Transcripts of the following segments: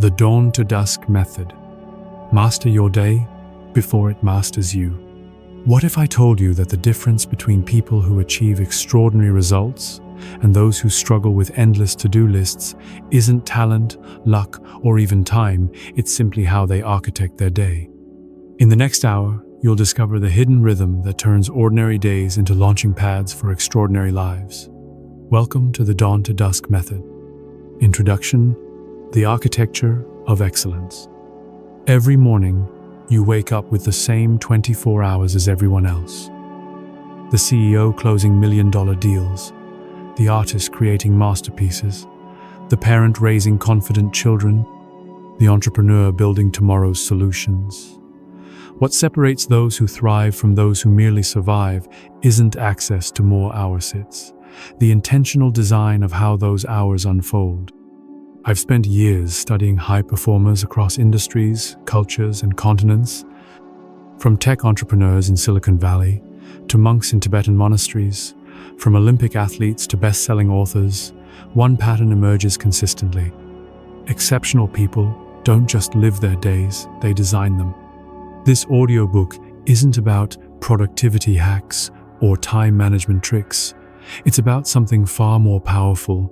The Dawn-to-Dusk Method. Master your day before it masters you. What if I told you that the difference between people who achieve extraordinary results and those who struggle with endless to-do lists isn't talent, luck, or even time, it's simply how they architect their day? In the next hour, you'll discover the hidden rhythm that turns ordinary days into launching pads for extraordinary lives. Welcome to the Dawn-to-Dusk Method. Introduction: the architecture of excellence. Every morning, you wake up with the same 24 hours as everyone else. The CEO closing million-dollar deals, the artist creating masterpieces, the parent raising confident children, the entrepreneur building tomorrow's solutions. What separates those who thrive from those who merely survive isn't access to more hours, it's the intentional design of how those hours unfold. I've spent years studying high performers across industries, cultures, and continents. From tech entrepreneurs in Silicon Valley to monks in Tibetan monasteries, from Olympic athletes to best-selling authors, one pattern emerges consistently. Exceptional people don't just live their days, they design them. This audiobook isn't about productivity hacks or time management tricks. It's about something far more powerful: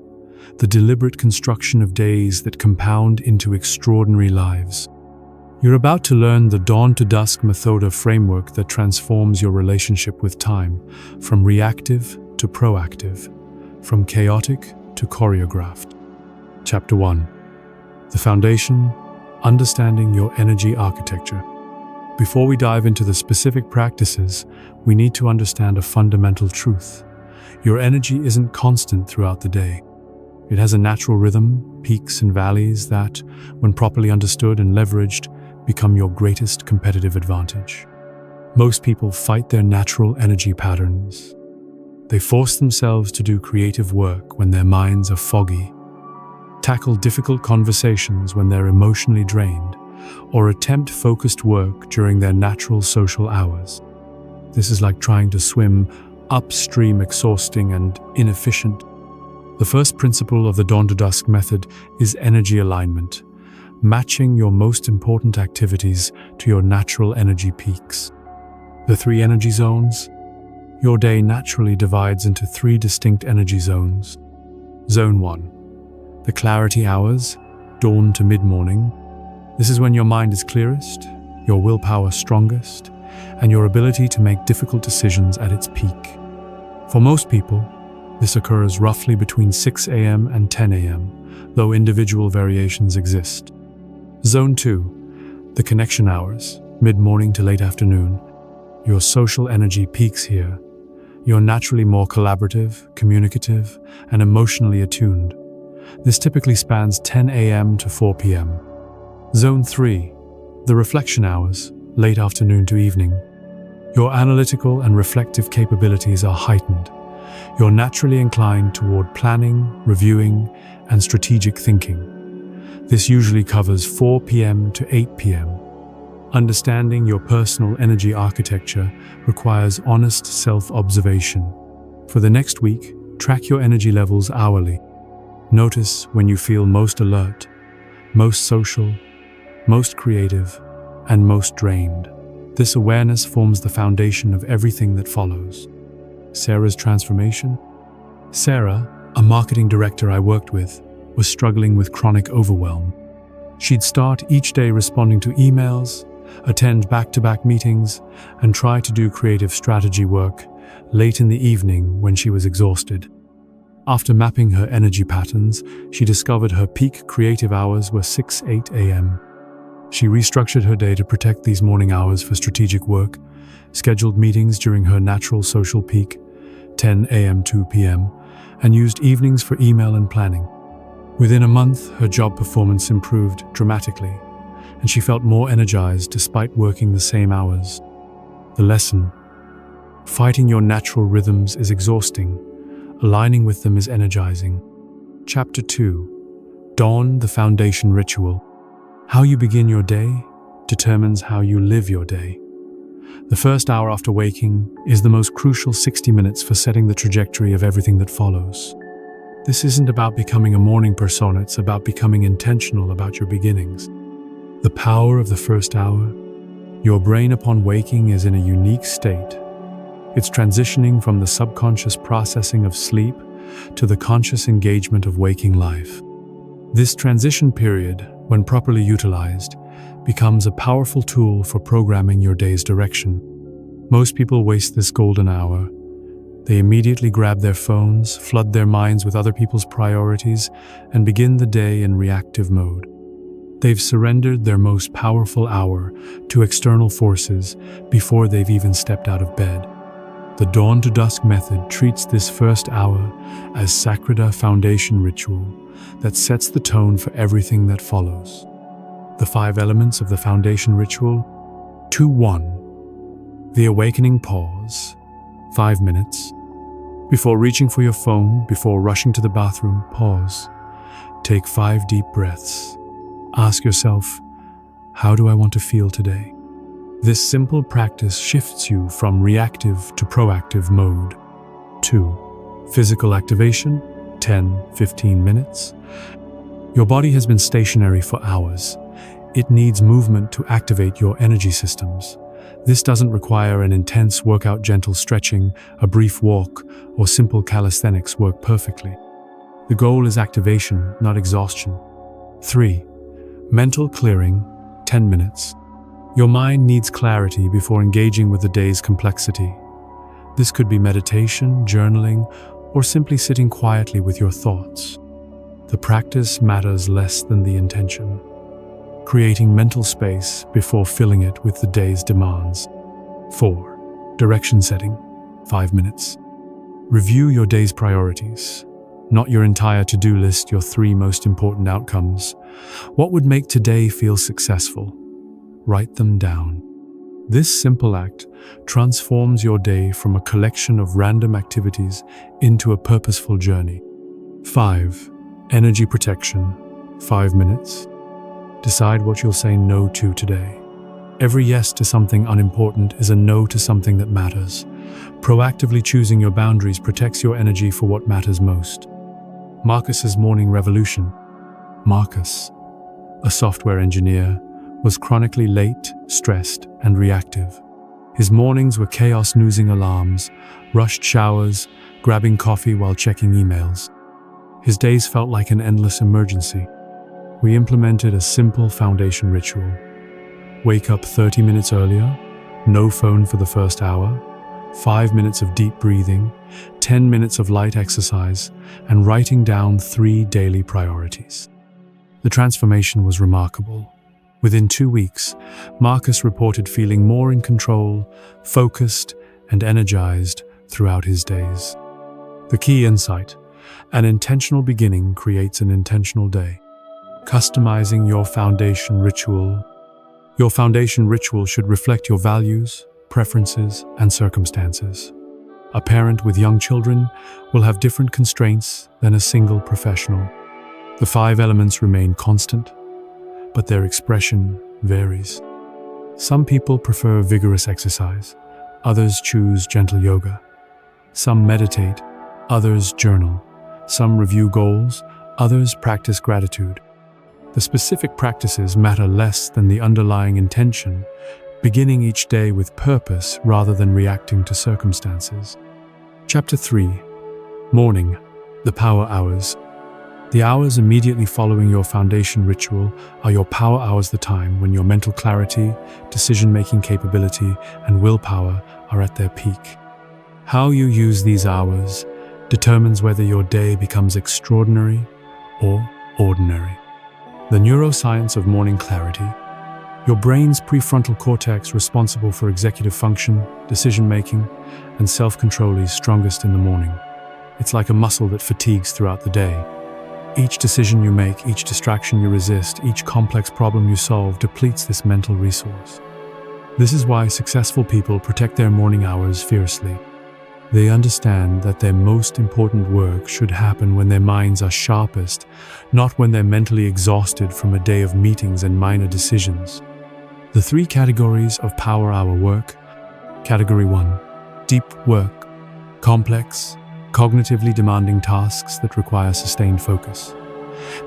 the deliberate construction of days that compound into extraordinary lives. You're about to learn the Dawn-to-Dusk Method, a framework that transforms your relationship with time, from reactive to proactive, from chaotic to choreographed. Chapter 1. The Foundation: Understanding Your Energy Architecture. Before we dive into the specific practices, we need to understand a fundamental truth. Your energy isn't constant throughout the day. It has a natural rhythm, peaks and valleys that, when properly understood and leveraged, become your greatest competitive advantage. Most people fight their natural energy patterns. They force themselves to do creative work when their minds are foggy, tackle difficult conversations when they're emotionally drained, or attempt focused work during their natural social hours. This is like trying to swim upstream, exhausting and inefficient. The first principle of the Dawn-to-Dusk Method is energy alignment, matching your most important activities to your natural energy peaks. The 3 energy zones. Your day naturally divides into 3 distinct energy zones. Zone 1. The clarity hours, dawn to mid-morning. This is when your mind is clearest, your willpower strongest, and your ability to make difficult decisions at its peak. For most people, this occurs roughly between 6 a.m. and 10 a.m., though individual variations exist. Zone 2. The connection hours, mid-morning to late afternoon. Your social energy peaks here. You're naturally more collaborative, communicative, and emotionally attuned. This typically spans 10 a.m. to 4 p.m. Zone 3. The reflection hours, late afternoon to evening. Your analytical and reflective capabilities are heightened. You're naturally inclined toward planning, reviewing, and strategic thinking. This usually covers 4 p.m. to 8 p.m. Understanding your personal energy architecture requires honest self-observation. For the next week, track your energy levels hourly. Notice when you feel most alert, most social, most creative, and most drained. This awareness forms the foundation of everything that follows. Sarah's transformation. Sarah, a marketing director I worked with, was struggling with chronic overwhelm. She'd start each day responding to emails, attend back-to-back meetings, and try to do creative strategy work late in the evening when she was exhausted. After mapping her energy patterns, she discovered her peak creative hours were 6-8 a.m. She restructured her day to protect these morning hours for strategic work, scheduled meetings during her natural social peak, 10 a.m. to 2 p.m., and used evenings for email and planning. Within a month, her job performance improved dramatically, and she felt more energized despite working the same hours. The lesson: fighting your natural rhythms is exhausting. Aligning with them is energizing. Chapter 2. Dawn, the Foundation Ritual. How you begin your day determines how you live your day. The first hour after waking is the most crucial 60 minutes for setting the trajectory of everything that follows. This isn't about becoming a morning persona, it's about becoming intentional about your beginnings. The power of the first hour. Your brain upon waking is in a unique state. It's transitioning from the subconscious processing of sleep to the conscious engagement of waking life. This transition period, when properly utilized, becomes a powerful tool for programming your day's direction. Most people waste this golden hour. They immediately grab their phones, flood their minds with other people's priorities, and begin the day in reactive mode. They've surrendered their most powerful hour to external forces before they've even stepped out of bed. The Dawn-to-Dusk Method treats this first hour as Sakrada foundation ritual that sets the tone for everything that follows. The 5 elements of the foundation ritual. 2-1. The awakening pause. 5 minutes. Before reaching for your phone, before rushing to the bathroom, pause. Take 5 deep breaths. Ask yourself, how do I want to feel today? This simple practice shifts you from reactive to proactive mode. 2. Physical activation, 10-15 minutes. Your body has been stationary for hours. It needs movement to activate your energy systems. This doesn't require an intense workout. Gentle stretching, a brief walk, or simple calisthenics work perfectly. The goal is activation, not exhaustion. 3. Mental clearing, 10 minutes. Your mind needs clarity before engaging with the day's complexity. This could be meditation, journaling, or simply sitting quietly with your thoughts. The practice matters less than the intention. Creating mental space before filling it with the day's demands. 4. Direction setting, 5 minutes. Review your day's priorities. Not your entire to-do list, your 3 most important outcomes. What would make today feel successful? Write them down. This simple act transforms your day from a collection of random activities into a purposeful journey. 5. Energy protection, 5 minutes. Decide what you'll say no to today. Every yes to something unimportant is a no to something that matters. Proactively choosing your boundaries protects your energy for what matters most. Marcus's morning revolution. Marcus, a software engineer, was chronically late, stressed, and reactive. His mornings were chaos, snoozing alarms, rushed showers, grabbing coffee while checking emails. His days felt like an endless emergency. We implemented a simple foundation ritual. Wake up 30 minutes earlier, no phone for the first hour, 5 minutes of deep breathing, 10 minutes of light exercise, and writing down 3 daily priorities. The transformation was remarkable. Within 2 weeks, Marcus reported feeling more in control, focused, and energized throughout his days. The key insight: an intentional beginning creates an intentional day. Customizing your foundation ritual. Your foundation ritual should reflect your values, preferences, and circumstances. A parent with young children will have different constraints than a single professional. The 5 elements remain constant, but their expression varies. Some people prefer vigorous exercise, others choose gentle yoga. Some meditate, others journal. Some review goals, others practice gratitude. The specific practices matter less than the underlying intention, beginning each day with purpose rather than reacting to circumstances. Chapter 3. Morning, the power hours. The hours immediately following your foundation ritual are your power hours, the time when your mental clarity, decision-making capability, and willpower are at their peak. How you use these hours determines whether your day becomes extraordinary or ordinary. The neuroscience of morning clarity. Your brain's prefrontal cortex, responsible for executive function, decision-making, and self-control, is strongest in the morning. It's like a muscle that fatigues throughout the day. Each decision you make, each distraction you resist, each complex problem you solve depletes this mental resource. This is why successful people protect their morning hours fiercely. They understand that their most important work should happen when their minds are sharpest, not when they're mentally exhausted from a day of meetings and minor decisions. The 3 categories of power hour work. Category 1. Deep work. Complex, cognitively demanding tasks that require sustained focus.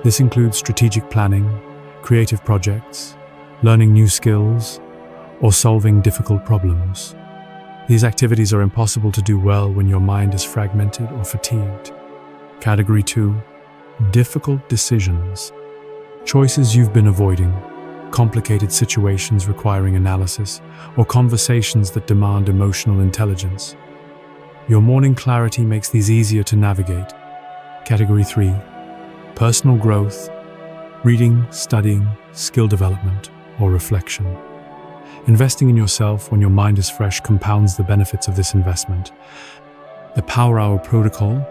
This includes strategic planning, creative projects, learning new skills, or solving difficult problems. These activities are impossible to do well when your mind is fragmented or fatigued. Category 2. Difficult decisions. Choices you've been avoiding, complicated situations requiring analysis, or conversations that demand emotional intelligence. Your morning clarity makes these easier to navigate. Category 3. Personal growth, reading, studying, skill development, or reflection. Investing in yourself when your mind is fresh compounds the benefits of this investment. The Power Hour Protocol.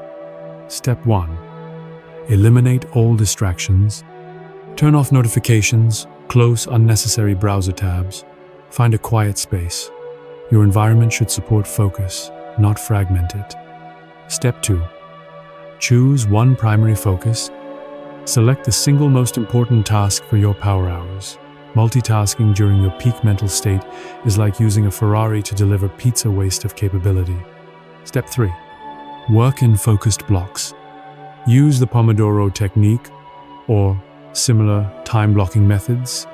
Step 1. Eliminate all distractions. Turn off notifications, close unnecessary browser tabs, find a quiet space. Your environment should support focus, not fragment it. Step 2. Choose one primary focus. Select the single most important task for your power hours. Multitasking during your peak mental state is like using a Ferrari to deliver pizza waste of capability. Step 3. Work in focused blocks. Use the Pomodoro technique or similar time-blocking methods.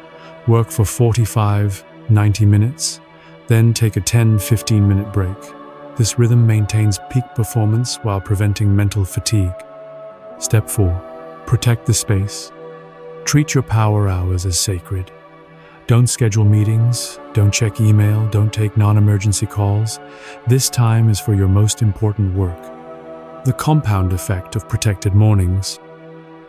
Work for 45-90 minutes, then take a 10-15-minute break. This rhythm maintains peak performance while preventing mental fatigue. Step 4. Protect the space. Treat your power hours as sacred. Don't schedule meetings, don't check email, don't take non-emergency calls. This time is for your most important work. The compound effect of protected mornings.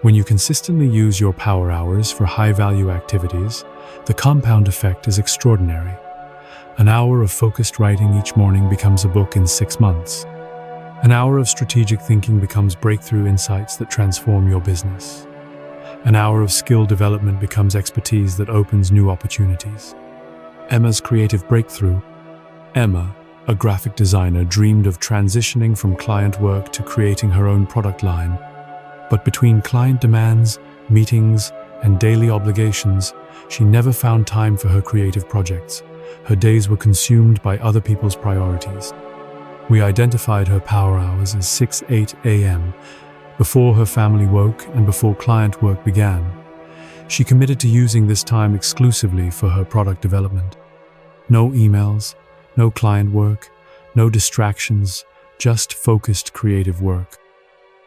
When you consistently use your power hours for high-value activities, the compound effect is extraordinary. An hour of focused writing each morning becomes a book in 6 months. An hour of strategic thinking becomes breakthrough insights that transform your business. An hour of skill development becomes expertise that opens new opportunities. Emma's creative breakthrough. Emma, a graphic designer, dreamed of transitioning from client work to creating her own product line. But between client demands, meetings, and daily obligations, she never found time for her creative projects. Her days were consumed by other people's priorities. We identified her power hours as 6-8 a.m., before her family woke and before client work began. She committed to using this time exclusively for her product development. No emails, no client work, no distractions, just focused creative work.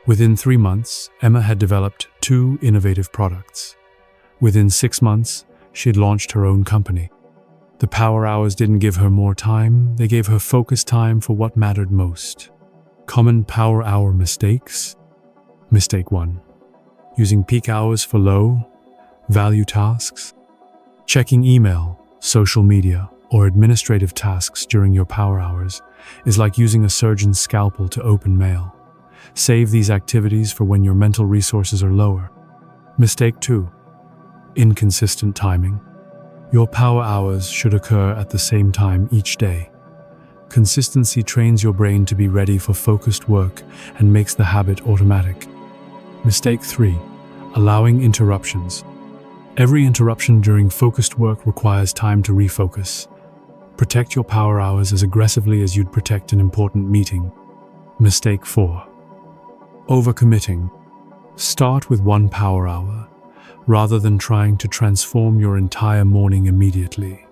Within 3 months, Emma had developed 2 innovative products. Within 6 months, she had launched her own company. The power hours didn't give her more time, they gave her focused time for what mattered most. Common power hour mistakes. Mistake 1. Using peak hours for low-value tasks. Checking email, social media, or administrative tasks during your power hours is like using a surgeon's scalpel to open mail. Save these activities for when your mental resources are lower. Mistake 2. Inconsistent timing. Your power hours should occur at the same time each day. Consistency trains your brain to be ready for focused work and makes the habit automatic. Mistake 3. Allowing interruptions. Every interruption during focused work requires time to refocus. Protect your power hours as aggressively as you'd protect an important meeting. Mistake 4. Overcommitting. Start with 1 power hour, rather than trying to transform your entire morning immediately.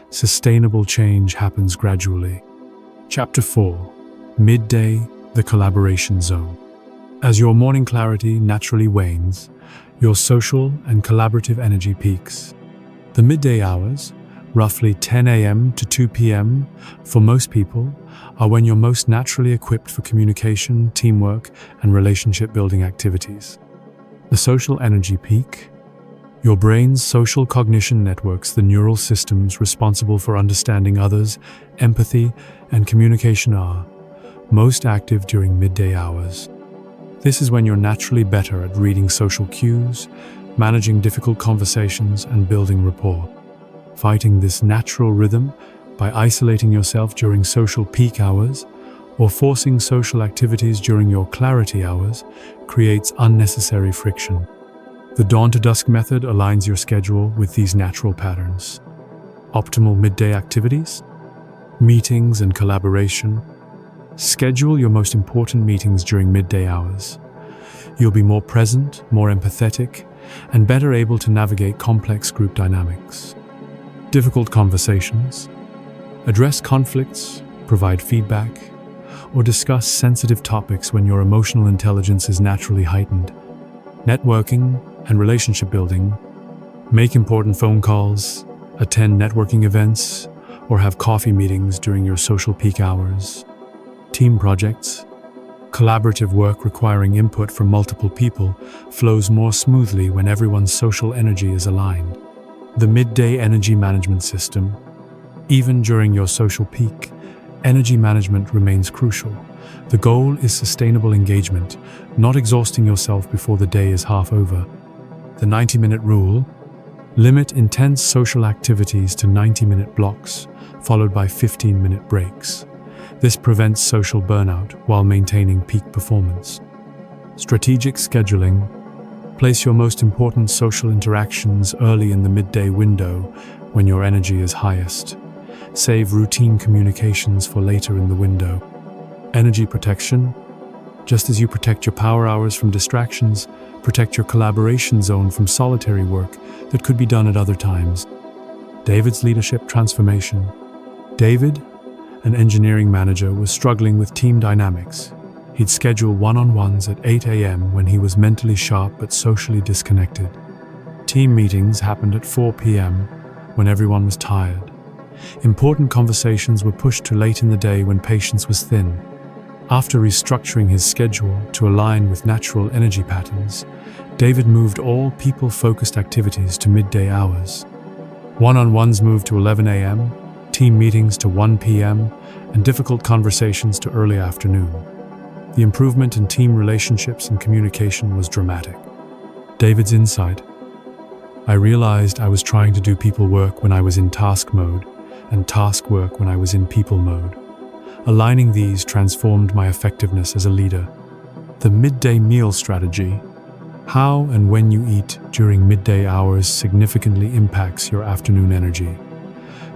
Sustainable change happens gradually. Chapter 4. Midday, the collaboration zone. As your morning clarity naturally wanes, your social and collaborative energy peaks. The midday hours, roughly 10 a.m. to 2 p.m. for most people, are when you're most naturally equipped for communication, teamwork, and relationship-building activities. The social energy peak. Your brain's social cognition networks the neural systems responsible for understanding others, empathy, and communication are most active during midday hours. This is when you're naturally better at reading social cues, managing difficult conversations, and building rapport. Fighting this natural rhythm by isolating yourself during social peak hours or forcing social activities during your clarity hours creates unnecessary friction. The Dawn-to-Dusk Method aligns your schedule with these natural patterns. Optimal midday activities, meetings and collaboration, Schedule your most important meetings during midday hours. You'll be more present, more empathetic, and better able to navigate complex group dynamics. Difficult conversations. Address conflicts, provide feedback, or discuss sensitive topics when your emotional intelligence is naturally heightened. Networking and relationship building. Make important phone calls, attend networking events, or have coffee meetings during your social peak hours. Team projects. Collaborative work requiring input from multiple people flows more smoothly when everyone's social energy is aligned. The midday energy management system. Even during your social peak, energy management remains crucial. The goal is sustainable engagement, not exhausting yourself before the day is half over. The 90-minute rule. Limit intense social activities to 90-minute blocks, followed by 15-minute breaks. This prevents social burnout while maintaining peak performance. Strategic scheduling. Place your most important social interactions early in the midday window when your energy is highest. Save routine communications for later in the window. Energy protection. Just as you protect your power hours from distractions, protect your collaboration zone from solitary work that could be done at other times. David's leadership transformation. David, an engineering manager, was struggling with team dynamics. He'd schedule one-on-ones at 8 a.m. when he was mentally sharp but socially disconnected. Team meetings happened at 4 p.m. when everyone was tired. Important conversations were pushed to late in the day when patience was thin. After restructuring his schedule to align with natural energy patterns, David moved all people-focused activities to midday hours. One-on-ones moved to 11 a.m., team meetings to 1 p.m., and difficult conversations to early afternoon. The improvement in team relationships and communication was dramatic. David's insight. I realized I was trying to do people work when I was in task mode and task work when I was in people mode. Aligning these transformed my effectiveness as a leader. The midday meal strategy. How and when you eat during midday hours significantly impacts your afternoon energy.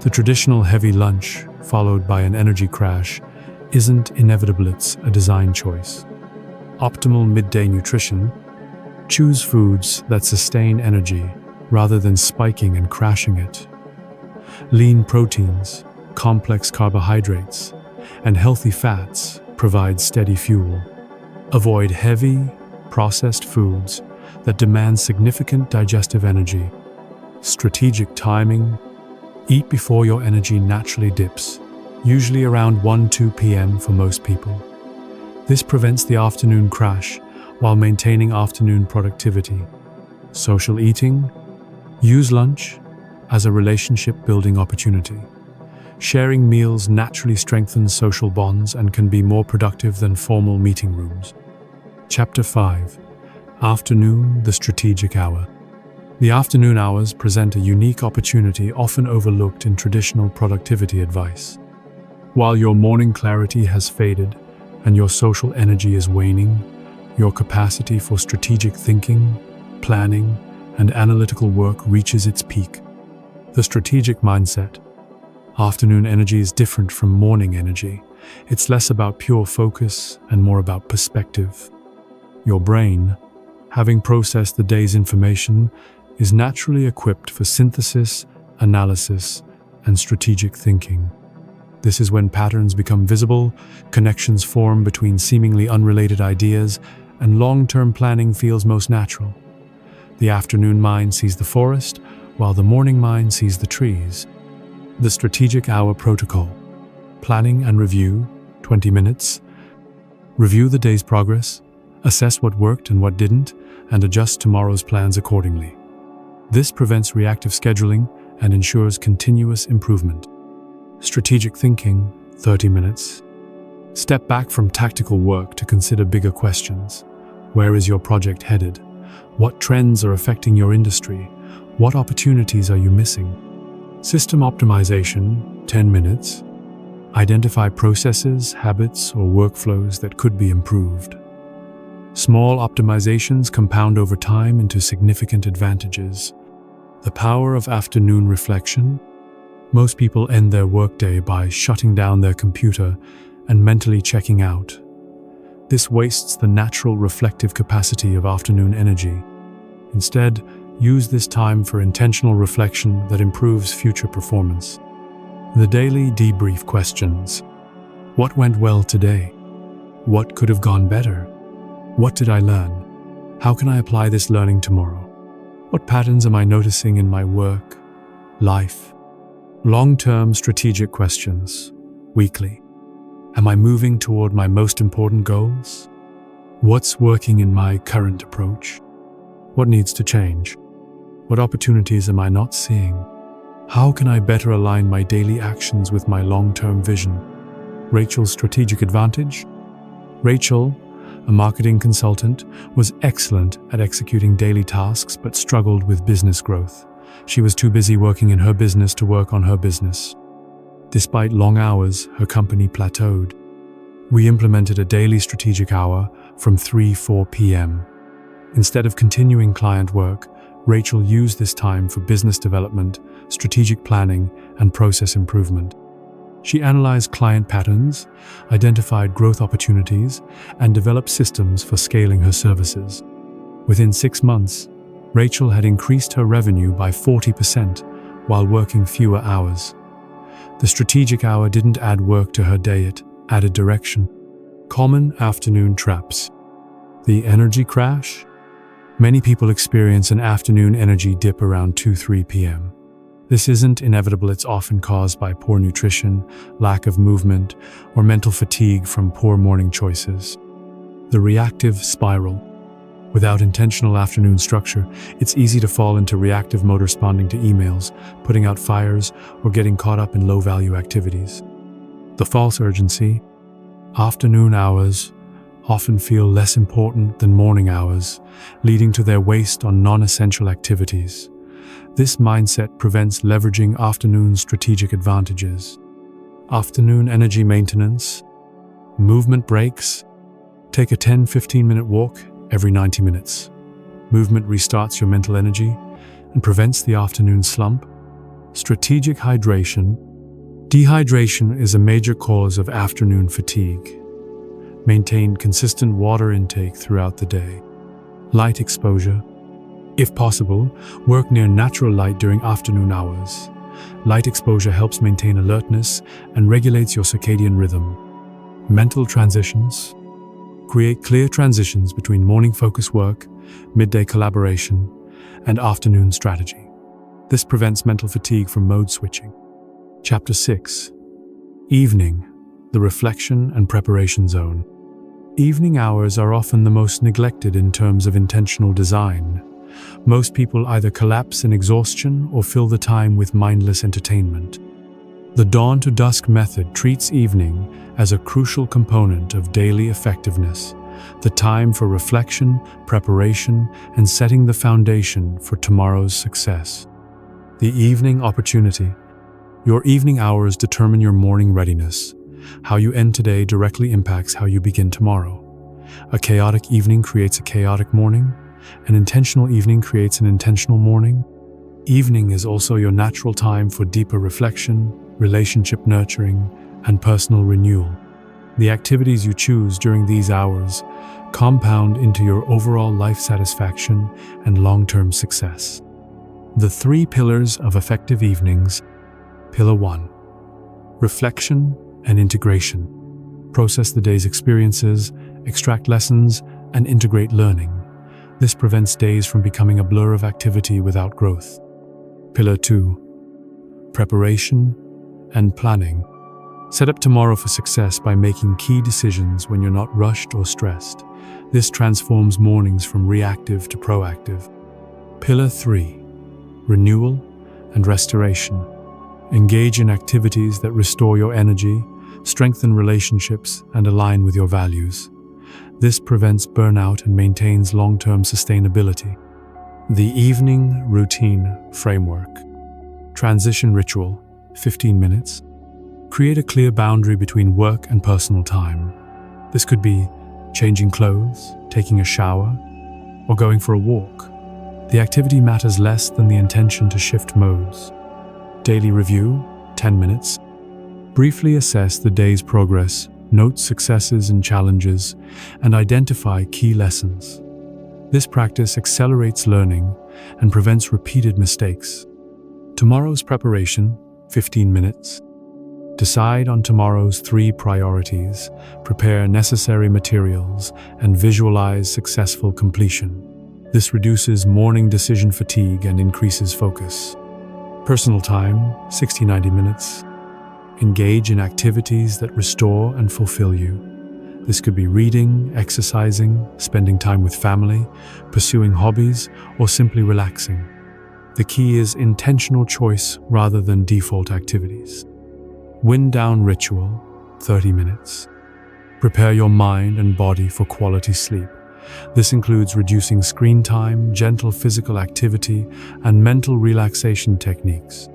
The traditional heavy lunch, followed by an energy crash, isn't inevitable, it's a design choice. Optimal midday nutrition. Choose foods that sustain energy rather than spiking and crashing it. Lean proteins, complex carbohydrates, and healthy fats provide steady fuel. Avoid heavy, processed foods that demand significant digestive energy. Strategic timing. Eat before your energy naturally dips, usually around 1-2 p.m. for most people. This prevents the afternoon crash while maintaining afternoon productivity. Social eating. Use lunch as a relationship-building opportunity. Sharing meals naturally strengthens social bonds and can be more productive than formal meeting rooms. Chapter 5. Afternoon, the strategic hour. The afternoon hours present a unique opportunity often overlooked in traditional productivity advice. While your morning clarity has faded and your social energy is waning, your capacity for strategic thinking, planning, and analytical work reaches its peak. The strategic mindset. Afternoon energy is different from morning energy. It's less about pure focus and more about perspective. Your brain, having processed the day's information, is naturally equipped for synthesis, analysis, and strategic thinking. This is when patterns become visible, connections form between seemingly unrelated ideas, and long-term planning feels most natural. The afternoon mind sees the forest, while the morning mind sees the trees. The strategic hour protocol. Planning and review, 20 minutes. Review the day's progress, assess what worked and what didn't, and adjust tomorrow's plans accordingly. This prevents reactive scheduling and ensures continuous improvement. Strategic thinking, 30 minutes. Step back from tactical work to consider bigger questions. Where is your project headed? What trends are affecting your industry? What opportunities are you missing? System optimization, 10 minutes. Identify processes, habits, or workflows that could be improved. Small optimizations compound over time into significant advantages. The power of afternoon reflection. Most people end their workday by shutting down their computer and mentally checking out. This wastes the natural reflective capacity of afternoon energy. Instead, use this time for intentional reflection that improves future performance. The daily debrief questions. What went well today? What could have gone better? What did I learn? How can I apply this learning tomorrow? What patterns am I noticing in my work, life? Long-term strategic questions. Weekly. Am I moving toward my most important goals? What's working in my current approach? What needs to change? What opportunities am I not seeing? How can I better align my daily actions with my long-term vision? Rachel's strategic advantage? Rachel, a marketing consultant, was excellent at executing daily tasks but struggled with business growth. She was too busy working in her business to work on her business. Despite long hours, her company plateaued. We implemented a daily strategic hour from 3-4 p.m. Instead of continuing client work, Rachel used this time for business development, strategic planning, and process improvement. She analyzed client patterns, identified growth opportunities, and developed systems for scaling her services. Within 6 months, Rachel had increased her revenue by 40% while working fewer hours. The strategic hour didn't add work to her day, it added direction. Common afternoon traps. The energy crash. Many people experience an afternoon energy dip around 2-3 p.m. This isn't inevitable, it's often caused by poor nutrition, lack of movement, or mental fatigue from poor morning choices. The reactive spiral. Without intentional afternoon structure, it's easy to fall into reactive mode, responding to emails, putting out fires, or getting caught up in low-value activities. The false urgency. Afternoon hours often feel less important than morning hours, leading to their waste on non-essential activities. This mindset prevents leveraging afternoon strategic advantages. Afternoon energy maintenance. Movement breaks. Take a 10-15-minute walk every 90 minutes. Movement restarts your mental energy and prevents the afternoon slump. Strategic hydration. Dehydration is a major cause of afternoon fatigue. Maintain consistent water intake throughout the day. Light exposure. If possible, work near natural light during afternoon hours. Light exposure helps maintain alertness and regulates your circadian rhythm. Mental transitions. Create clear transitions between morning-focused work, midday collaboration, and afternoon strategy. This prevents mental fatigue from mode switching. Chapter 6. Evening, the reflection and preparation zone. Evening hours are often the most neglected in terms of intentional design. Most people either collapse in exhaustion or fill the time with mindless entertainment. The Dawn-to-Dusk Method treats evening as a crucial component of daily effectiveness, the time for reflection, preparation, and setting the foundation for tomorrow's success. The evening opportunity. Your evening hours determine your morning readiness. How you end today directly impacts how you begin tomorrow. A chaotic evening creates a chaotic morning. An intentional evening creates an intentional morning. Evening is also your natural time for deeper reflection, relationship nurturing, and personal renewal. The activities you choose during these hours compound into your overall life satisfaction and long-term success. The 3 pillars of effective evenings. Pillar 1. Reflection and integration. Process the day's experiences, extract lessons, and integrate learning. This prevents days from becoming a blur of activity without growth. Pillar 2. Preparation and planning. Set up tomorrow for success by making key decisions when you're not rushed or stressed. This transforms mornings from reactive to proactive. Pillar 3. Renewal and restoration. Engage in activities that restore your energy, strengthen relationships, and align with your values. This prevents burnout and maintains long-term sustainability. The evening routine framework. Transition ritual, 15 minutes. Create a clear boundary between work and personal time. This could be changing clothes, taking a shower, or going for a walk. The activity matters less than the intention to shift modes. Daily review, 10 minutes. Briefly assess the day's progress note successes and challenges, and identify key lessons. This practice accelerates learning and prevents repeated mistakes. Tomorrow's preparation, 15 minutes. Decide on tomorrow's 3 priorities, prepare necessary materials, and visualize successful completion. This reduces morning decision fatigue and increases focus. Personal time, 60-90 minutes. Engage in activities that restore and fulfill you. This could be reading, exercising, spending time with family, pursuing hobbies, or simply relaxing. The key is intentional choice rather than default activities. Wind down ritual, 30 minutes. Prepare your mind and body for quality sleep. This includes reducing screen time, gentle physical activity, and mental relaxation techniques.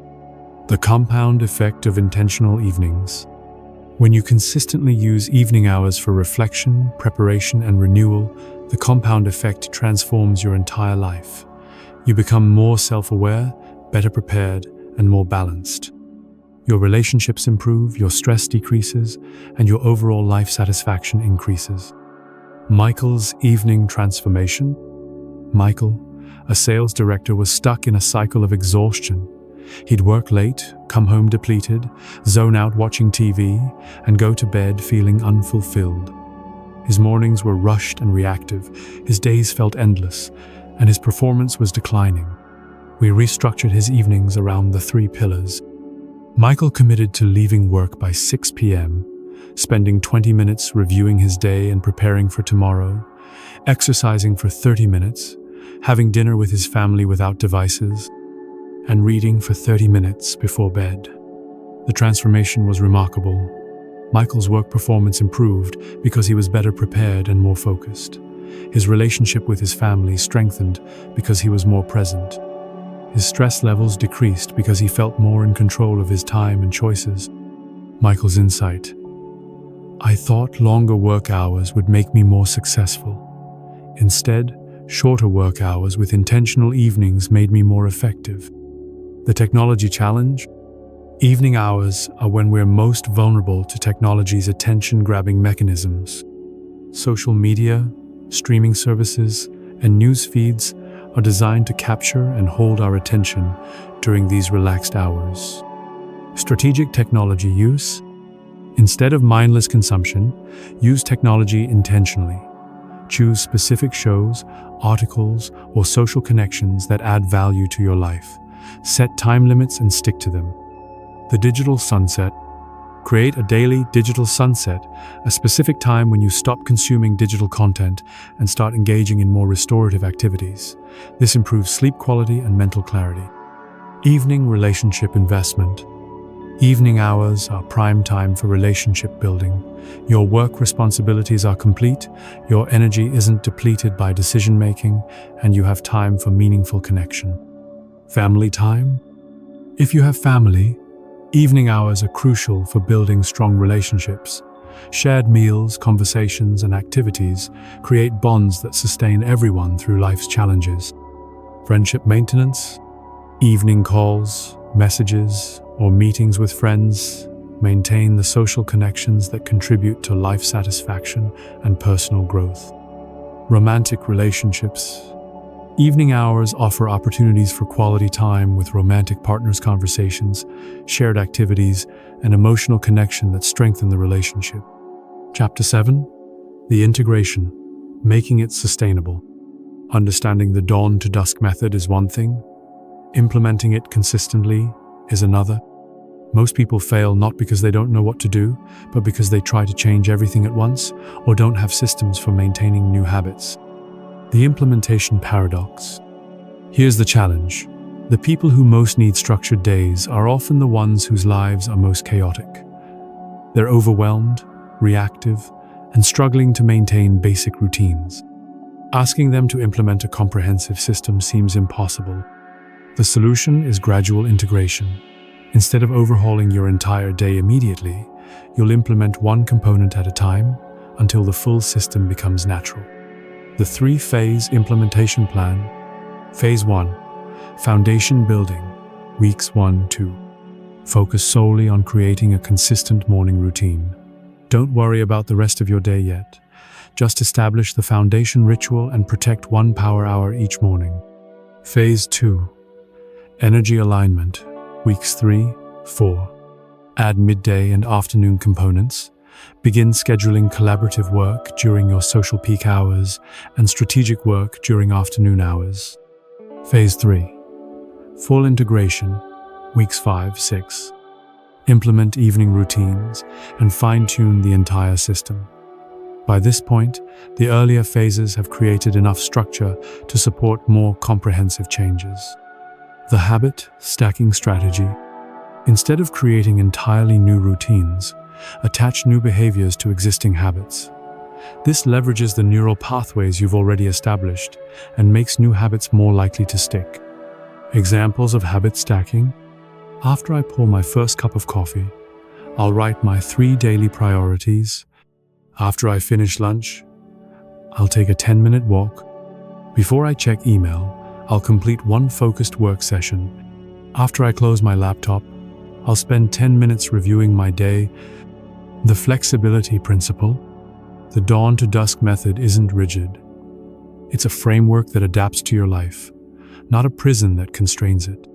The compound effect of intentional evenings. When you consistently use evening hours for reflection, preparation, and renewal, the compound effect transforms your entire life. You become more self-aware, better prepared, and more balanced. Your relationships improve, your stress decreases, and your overall life satisfaction increases. Michael's evening transformation. Michael, a sales director, was stuck in a cycle of exhaustion. He'd work late, come home depleted, zone out watching TV, and go to bed feeling unfulfilled. His mornings were rushed and reactive, his days felt endless, and his performance was declining. We restructured his evenings around the 3 pillars. Michael committed to leaving work by 6 p.m., spending 20 minutes reviewing his day and preparing for tomorrow, exercising for 30 minutes, having dinner with his family without devices, and reading for 30 minutes before bed. The transformation was remarkable. Michael's work performance improved because he was better prepared and more focused. His relationship with his family strengthened because he was more present. His stress levels decreased because he felt more in control of his time and choices. Michael's insight. I thought longer work hours would make me more successful. Instead, shorter work hours with intentional evenings made me more effective. The technology challenge? Evening hours are when we're most vulnerable to technology's attention-grabbing mechanisms. Social media, streaming services, and news feeds are designed to capture and hold our attention during these relaxed hours. Strategic technology use. Instead of mindless consumption, use technology intentionally. Choose specific shows, articles, or social connections that add value to your life. Set time limits and stick to them. The digital sunset. Create a daily digital sunset, a specific time when you stop consuming digital content and start engaging in more restorative activities. This improves sleep quality and mental clarity. Evening relationship investment. Evening hours are prime time for relationship building. Your work responsibilities are complete, your energy isn't depleted by decision-making, and you have time for meaningful connection. Family time. If you have family, evening hours are crucial for building strong relationships. Shared meals, conversations, and activities create bonds that sustain everyone through life's challenges. Friendship maintenance. Evening calls, messages, or meetings with friends maintain the social connections that contribute to life satisfaction and personal growth. Romantic relationships. Evening hours offer opportunities for quality time with romantic partners, conversations, shared activities, and emotional connection that strengthen the relationship. Chapter 7. The integration, making it sustainable. Understanding the Dawn-to-Dusk Method is one thing. Implementing it consistently is another. Most people fail not because they don't know what to do, but because they try to change everything at once or don't have systems for maintaining new habits. The implementation paradox. Here's the challenge. The people who most need structured days are often the ones whose lives are most chaotic. They're overwhelmed, reactive, and struggling to maintain basic routines. Asking them to implement a comprehensive system seems impossible. The solution is gradual integration. Instead of overhauling your entire day immediately, you'll implement one component at a time until the full system becomes natural. The 3-phase implementation plan. Phase 1. Foundation building. Weeks 1-2. Focus solely on creating a consistent morning routine. Don't worry about the rest of your day yet. Just establish the foundation ritual and protect 1 power hour each morning. Phase 2. Energy alignment. Weeks 3, 4. Add midday and afternoon components. Begin scheduling collaborative work during your social peak hours and strategic work during afternoon hours. Phase 3. Full integration. Weeks 5, 6. Implement evening routines and fine-tune the entire system. By this point, the earlier phases have created enough structure to support more comprehensive changes. The habit stacking strategy. Instead of creating entirely new routines, attach new behaviors to existing habits. This leverages the neural pathways you've already established and makes new habits more likely to stick. Examples of habit stacking. After I pour my first cup of coffee, I'll write my 3 daily priorities. After I finish lunch, I'll take a 10-minute walk. Before I check email, I'll complete 1 focused work session. After I close my laptop, I'll spend 10 minutes reviewing my day. The flexibility principle. The Dawn-to-Dusk Method isn't rigid. It's a framework that adapts to your life, not a prison that constrains it.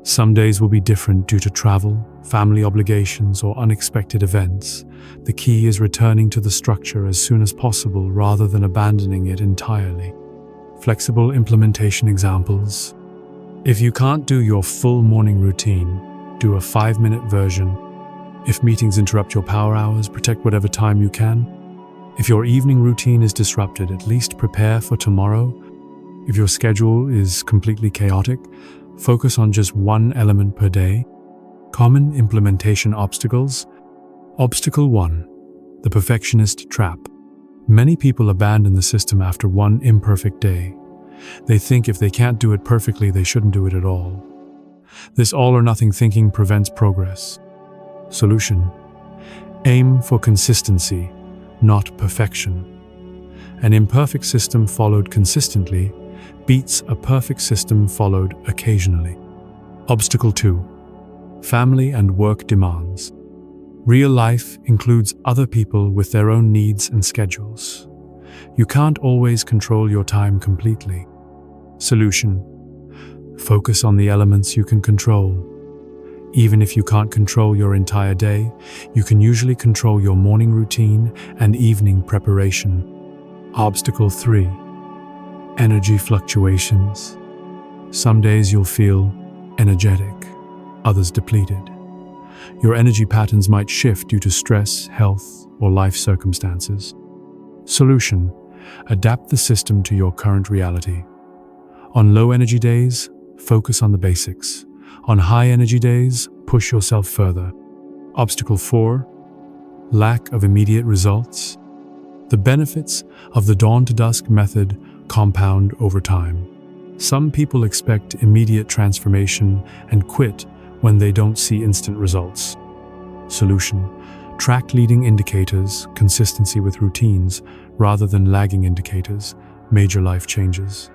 Some days will be different due to travel, family obligations, or unexpected events. The key is returning to the structure as soon as possible rather than abandoning it entirely. Flexible implementation examples. If you can't do your full morning routine, do a 5-minute version. If meetings interrupt your power hours, protect whatever time you can. If your evening routine is disrupted, at least prepare for tomorrow. If your schedule is completely chaotic, focus on just 1 element per day. Common implementation obstacles. Obstacle 1. The perfectionist trap. Many people abandon the system after 1 imperfect day. They think if they can't do it perfectly, they shouldn't do it at all. This all-or-nothing thinking prevents progress. Solution. Aim for consistency, not perfection. An imperfect system followed consistently beats a perfect system followed occasionally. Obstacle 2. Family and work demands. Real life includes other people with their own needs and schedules. You can't always control your time completely. Solution. Focus on the elements you can control. Even if you can't control your entire day, you can usually control your morning routine and evening preparation. Obstacle 3. Energy fluctuations. Some days you'll feel energetic, others depleted. Your energy patterns might shift due to stress, health, or life circumstances. Solution. Adapt the system to your current reality. On low energy days, focus on the basics. On high energy days, push yourself further. Obstacle 4. Lack of immediate results. The benefits of the Dawn-to-Dusk method compound over time. Some people expect immediate transformation and quit when they don't see instant results. Solution. Track leading indicators, consistency with routines, rather than lagging indicators, major life changes.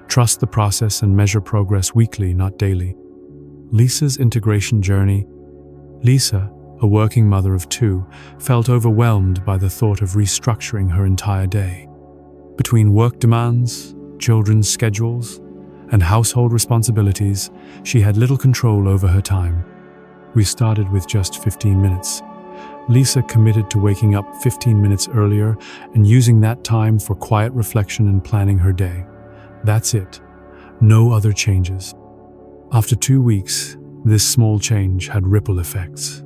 Trust the process and measure progress weekly, not daily. Lisa's integration journey. Lisa, a working mother of 2, felt overwhelmed by the thought of restructuring her entire day. Between work demands, children's schedules, and household responsibilities, she had little control over her time. We started with just 15 minutes. Lisa committed to waking up 15 minutes earlier and using that time for quiet reflection and planning her day. That's it. No other changes. After 2 weeks, this small change had ripple effects.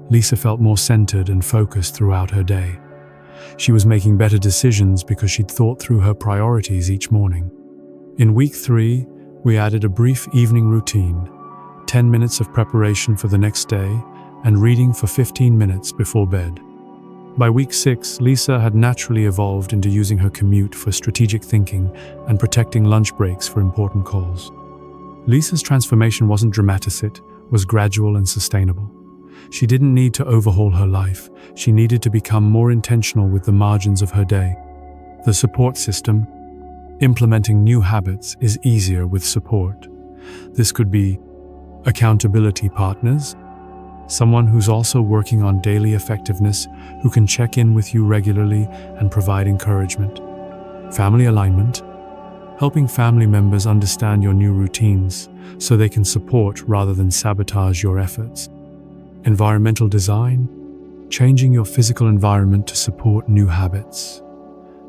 Lisa felt more centered and focused throughout her day. She was making better decisions because she'd thought through her priorities each morning. In week 3, we added a brief evening routine, 10 minutes of preparation for the next day, and reading for 15 minutes before bed. By week 6, Lisa had naturally evolved into using her commute for strategic thinking and protecting lunch breaks for important calls. Lisa's transformation wasn't dramatic, it was gradual and sustainable. She didn't need to overhaul her life, she needed to become more intentional with the margins of her day. The support system. Implementing new habits is easier with support. This could be accountability partners, someone who's also working on daily effectiveness, who can check in with you regularly and provide encouragement. Family alignment, helping family members understand your new routines so they can support rather than sabotage your efforts. Environmental design, changing your physical environment to support new habits.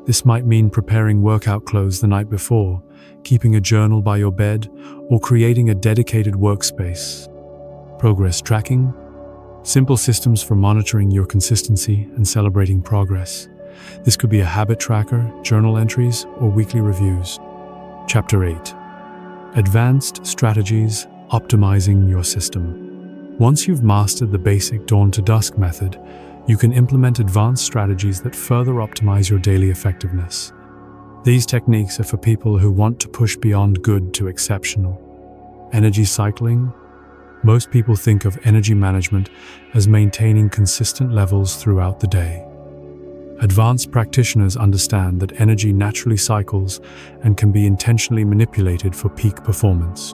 This might mean preparing workout clothes the night before, keeping a journal by your bed, or creating a dedicated workspace. Progress tracking, simple systems for monitoring your consistency and celebrating progress. This could be a habit tracker, journal entries, or weekly reviews. Chapter 8. Advanced strategies, optimizing your system. Once you've mastered the basic Dawn-to-Dusk method, you can implement advanced strategies that further optimize your daily effectiveness. These techniques are for people who want to push beyond good to exceptional. Energy cycling. Most people think of energy management as maintaining consistent levels throughout the day. Advanced practitioners understand that energy naturally cycles and can be intentionally manipulated for peak performance.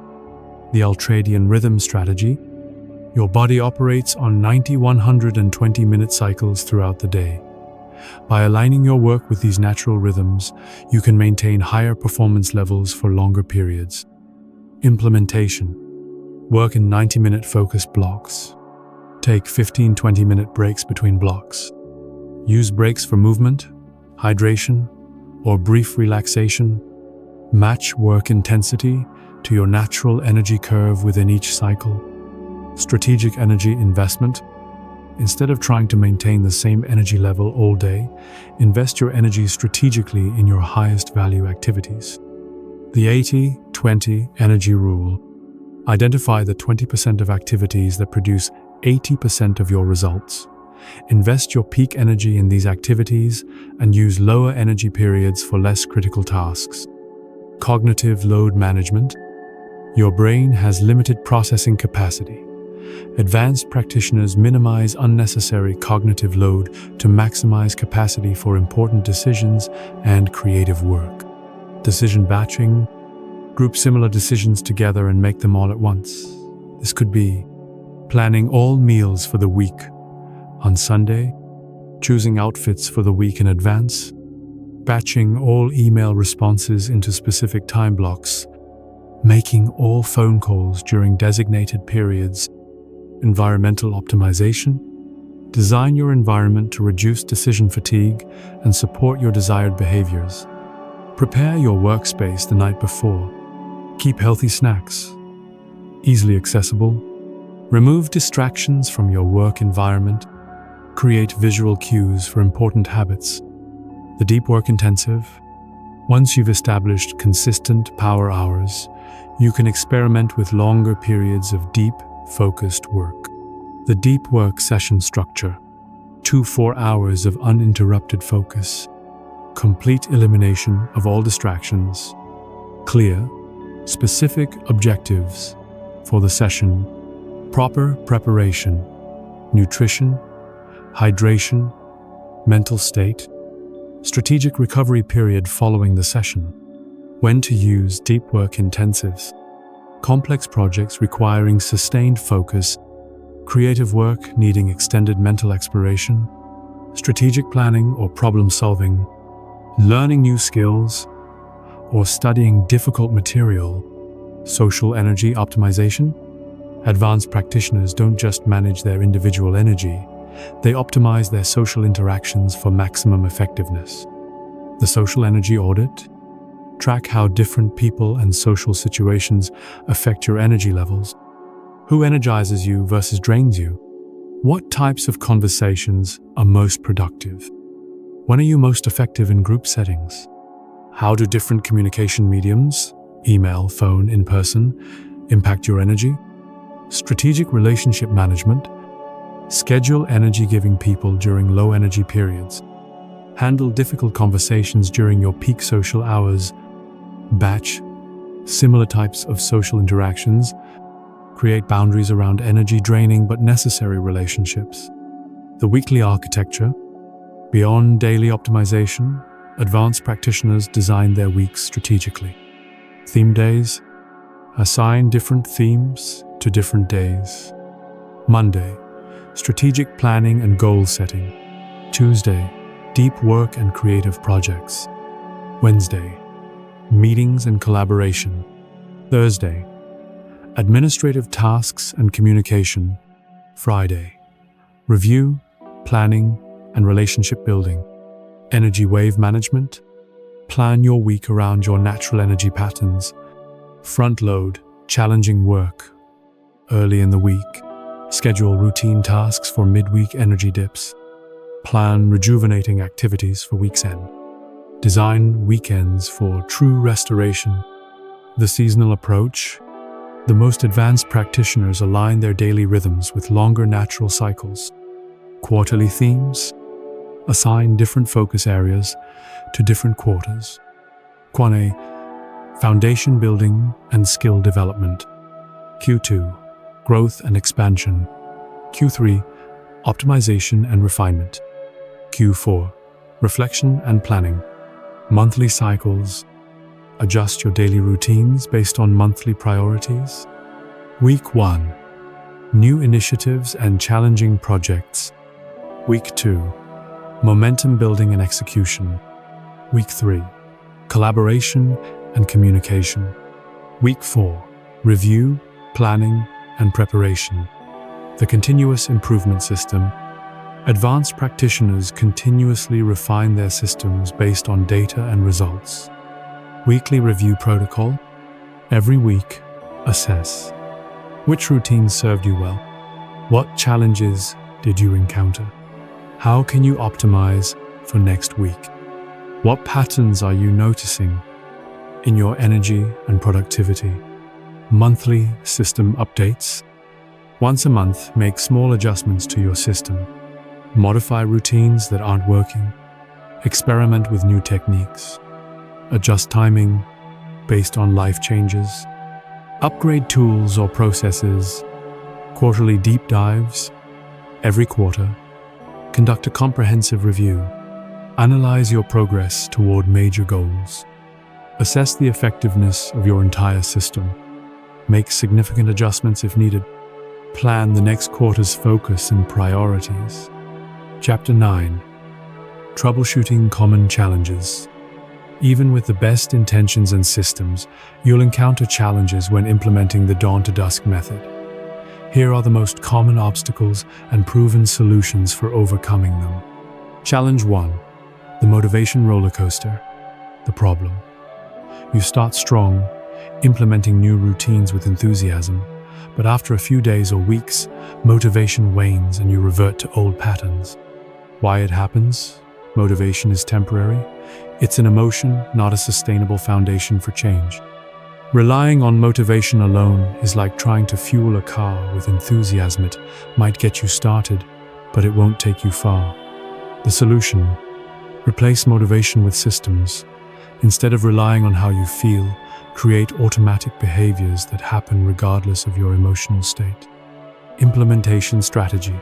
The ultradian rhythm strategy. Your body operates on 90, 120-minute cycles throughout the day. By aligning your work with these natural rhythms, you can maintain higher performance levels for longer periods. Implementation. Work in 90-minute focus blocks. Take 15-20-minute breaks between blocks. Use breaks for movement, hydration, or brief relaxation. Match work intensity to your natural energy curve within each cycle. Strategic energy investment. Instead of trying to maintain the same energy level all day, invest your energy strategically in your highest value activities. The 80-20 energy rule. Identify the 20% of activities that produce 80% of your results. Invest your peak energy in these activities and use lower energy periods for less critical tasks. Cognitive load management. Your brain has limited processing capacity. Advanced practitioners minimize unnecessary cognitive load to maximize capacity for important decisions and creative work. Decision batching. Group similar decisions together and make them all at once. This could be planning all meals for the week on Sunday, choosing outfits for the week in advance, batching all email responses into specific time blocks, making all phone calls during designated periods. Environmental optimization. Design your environment to reduce decision fatigue and support your desired behaviors. Prepare your workspace the night before. Keep healthy snacks easily accessible. Remove distractions from your work environment. Create visual cues for important habits. The deep work intensive. Once you've established consistent power hours, you can experiment with longer periods of deep, focused work. The deep work session structure. 2-4 hours of uninterrupted focus. Complete elimination of all distractions. Clear, specific objectives for the session. Proper preparation. Nutrition, hydration, mental state. Strategic recovery period following the session. When to use deep work intensives. Complex projects requiring sustained focus, creative work needing extended mental exploration, strategic planning or problem solving, learning new skills, or studying difficult material. Social energy optimization. Advanced practitioners don't just manage their individual energy, they optimize their social interactions for maximum effectiveness. The social energy audit. Track how different people and social situations affect your energy levels. Who energizes you versus drains you? What types of conversations are most productive? When are you most effective in group settings? How do different communication mediums, email, phone, in person, impact your energy? Strategic relationship management. Schedule energy-giving people during low energy periods. Handle difficult conversations during your peak social hours. Batch similar types of social interactions. Create boundaries around energy-draining but necessary relationships. The weekly architecture. Beyond daily optimization, advanced practitioners design their weeks strategically. Theme days. Assign different themes to different days. Monday, Strategic planning and goal setting. Tuesday, deep work and creative projects. Wednesday, meetings and collaboration. Thursday, administrative tasks and communication. Friday, review, planning, and relationship building. Energy wave management. Plan your week around your natural energy patterns. Front load, challenging work. Early in the week, schedule routine tasks for midweek energy dips. Plan rejuvenating activities for week's end. Design weekends for true restoration. The seasonal approach. The most advanced practitioners align their daily rhythms with longer natural cycles. Quarterly themes. Assign different focus areas to different quarters. Kwane, foundation building and skill development. Q2, growth and expansion. Q3, optimization and refinement. Q4, reflection and planning. Monthly cycles. Adjust your daily routines based on monthly priorities. Week 1, new initiatives and challenging projects. Week 2, momentum building and execution. Week 3, collaboration and communication. Week 4, review, planning, and preparation. The continuous improvement system. Advanced practitioners continuously refine their systems based on data and results. Weekly review protocol. Every week, assess. Which routines served you well? What challenges did you encounter? How can you optimize for next week? What patterns are you noticing in your energy and productivity? Monthly system updates. Once a month, make small adjustments to your system. Modify routines that aren't working. Experiment with new techniques. Adjust timing based on life changes. Upgrade tools or processes. Quarterly deep dives. Every quarter, conduct a comprehensive review. Analyze your progress toward major goals. Assess the effectiveness of your entire system. Make significant adjustments if needed. Plan the next quarter's focus and priorities. Chapter 9. Troubleshooting common challenges. Even with the best intentions and systems, you'll encounter challenges when implementing the Dawn-to-Dusk method. Here are the most common obstacles and proven solutions for overcoming them. Challenge 1. The motivation roller coaster. The problem. You start strong, implementing new routines with enthusiasm, but after a few days or weeks, motivation wanes and you revert to old patterns. Why it happens? Motivation is temporary. It's an emotion, not a sustainable foundation for change. Relying on motivation alone is like trying to fuel a car with enthusiasm. It might get you started, but it won't take you far. The solution: replace motivation with systems. Instead of relying on how you feel, create automatic behaviors that happen regardless of your emotional state. Implementation strategy.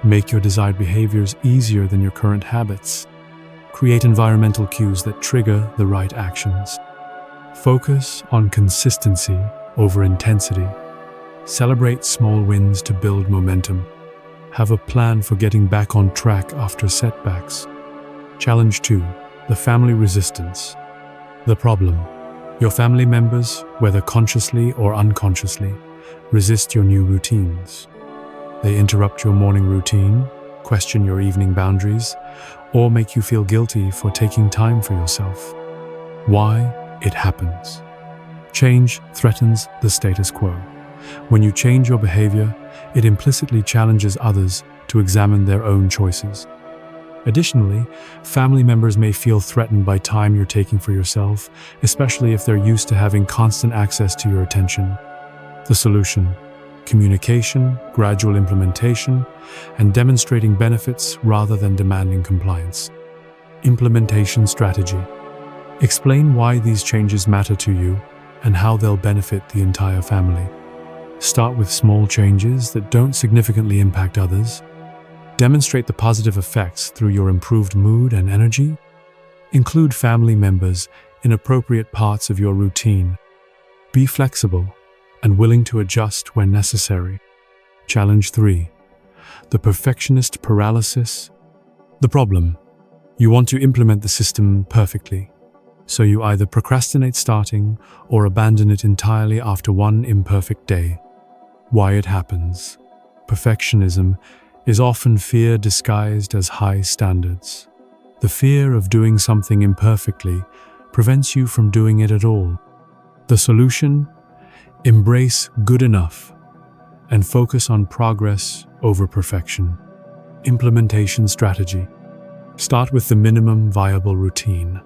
Make your desired behaviors easier than your current habits. Create environmental cues that trigger the right actions. Focus on consistency over intensity. Celebrate small wins to build momentum. Have a plan for getting back on track after setbacks. Challenge 2. The family resistance. The problem: your family members, whether consciously or unconsciously, resist your new routines. They interrupt your morning routine, question your evening boundaries, or make you feel guilty for taking time for yourself. Why? It happens. Change threatens the status quo. When you change your behavior, it implicitly challenges others to examine their own choices. Additionally, family members may feel threatened by time you're taking for yourself, especially if they're used to having constant access to your attention. The solution: communication, gradual implementation, and demonstrating benefits rather than demanding compliance. Implementation strategy. Explain why these changes matter to you and how they'll benefit the entire family. Start with small changes that don't significantly impact others. Demonstrate the positive effects through your improved mood and energy. Include family members in appropriate parts of your routine. Be flexible and willing to adjust when necessary. Challenge 3. the perfectionist paralysis. The problem: you want to implement the system perfectly, so you either procrastinate starting or abandon it entirely after one imperfect day. Why it happens? Perfectionism is often fear disguised as high standards. The fear of doing something imperfectly prevents you from doing it at all. The solution? Embrace good enough and focus on progress over perfection. Implementation strategy. Start with the minimum viable routine,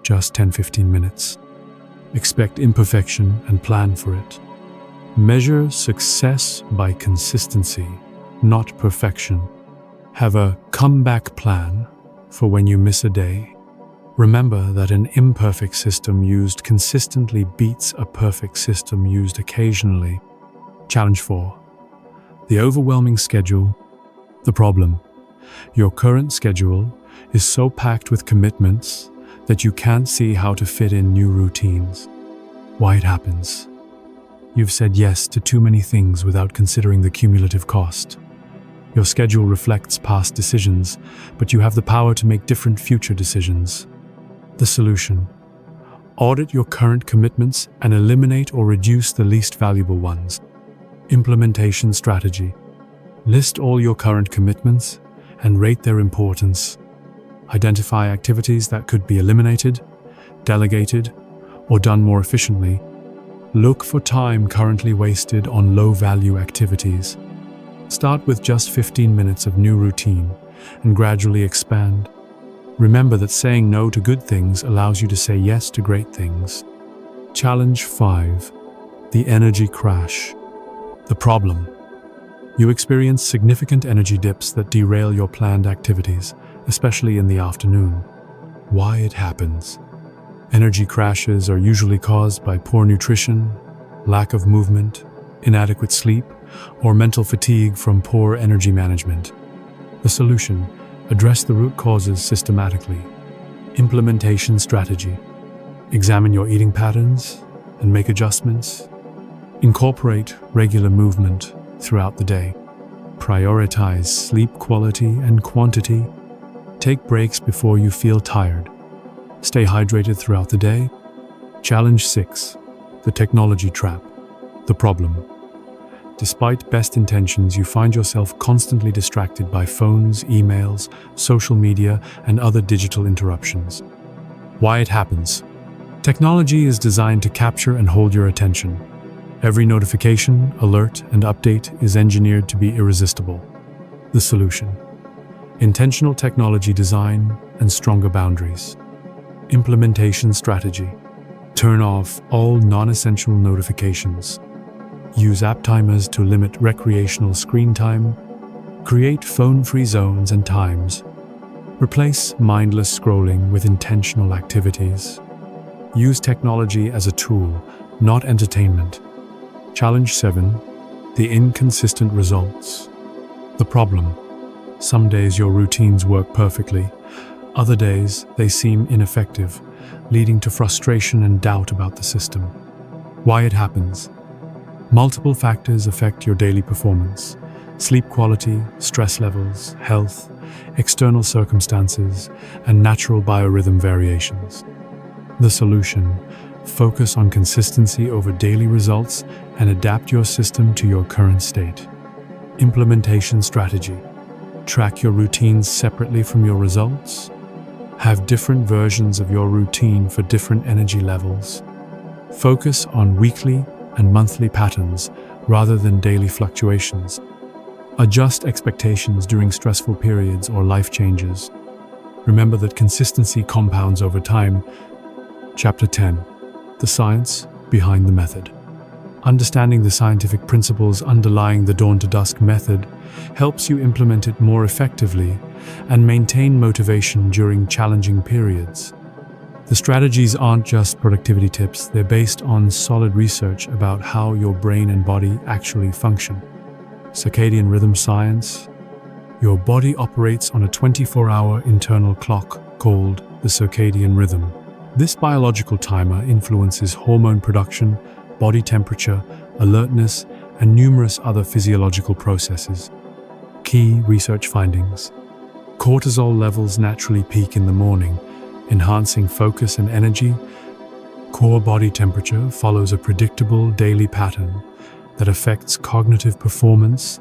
just 10-15 minutes. Expect imperfection and plan for it. Measure success by consistency, not perfection. Have a comeback plan for when you miss a day. Remember that an imperfect system used consistently beats a perfect system used occasionally. Challenge 4. The overwhelming schedule. The problem: your current schedule is so packed with commitments that you can't see how to fit in new routines. Why it happens? You've said yes to too many things without considering the cumulative cost. Your schedule reflects past decisions, but you have the power to make different future decisions. The solution: audit your current commitments and eliminate or reduce the least valuable ones. Implementation strategy. List all your current commitments and rate their importance. Identify activities that could be eliminated, delegated, or done more efficiently. Look for time currently wasted on low-value activities. Start with just 15 minutes of new routine and gradually expand. Remember that saying no to good things allows you to say yes to great things. Challenge 5. The energy crash. The problem: you experience significant energy dips that derail your planned activities, especially in the afternoon. Why it happens? Energy crashes are usually caused by poor nutrition, lack of movement, inadequate sleep, or mental fatigue from poor energy management. The solution: address the root causes systematically. Implementation strategy. Examine your eating patterns and make adjustments. Incorporate regular movement throughout the day. Prioritize sleep quality and quantity. Take breaks before you feel tired. Stay hydrated throughout the day. Challenge 6. The technology trap. The problem: despite best intentions, you find yourself constantly distracted by phones, emails, social media, and other digital interruptions. Why it happens? Technology is designed to capture and hold your attention. Every notification, alert, and update is engineered to be irresistible. The solution: intentional technology design and stronger boundaries. Implementation strategy. Turn off all non-essential notifications. Use app timers to limit recreational screen time. Create phone-free zones and times. Replace mindless scrolling with intentional activities. Use technology as a tool, not entertainment. Challenge 7. The inconsistent results. The problem: some days your routines work perfectly. Other days they seem ineffective, leading to frustration and doubt about the system. Why it happens? Multiple factors affect your daily performance: sleep quality, stress levels, health, external circumstances, and natural biorhythm variations. The solution: focus on consistency over daily results and adapt your system to your current state. Implementation strategy. Track your routines separately from your results. Have different versions of your routine for different energy levels. Focus on weekly and monthly patterns rather than daily fluctuations. Adjust expectations during stressful periods or life changes. Remember that consistency compounds over time. Chapter 10. The science behind the method. Understanding the scientific principles underlying the Dawn-to-Dusk Method helps you implement it more effectively and maintain motivation during challenging periods. The strategies aren't just productivity tips, they're based on solid research about how your brain and body actually function. Circadian rhythm science. Your body operates on a 24-hour internal clock called the circadian rhythm. This biological timer influences hormone production, body temperature, alertness, and numerous other physiological processes. Key research findings. Cortisol levels naturally peak in the morning, enhancing focus and energy. Core body temperature follows a predictable daily pattern that affects cognitive performance.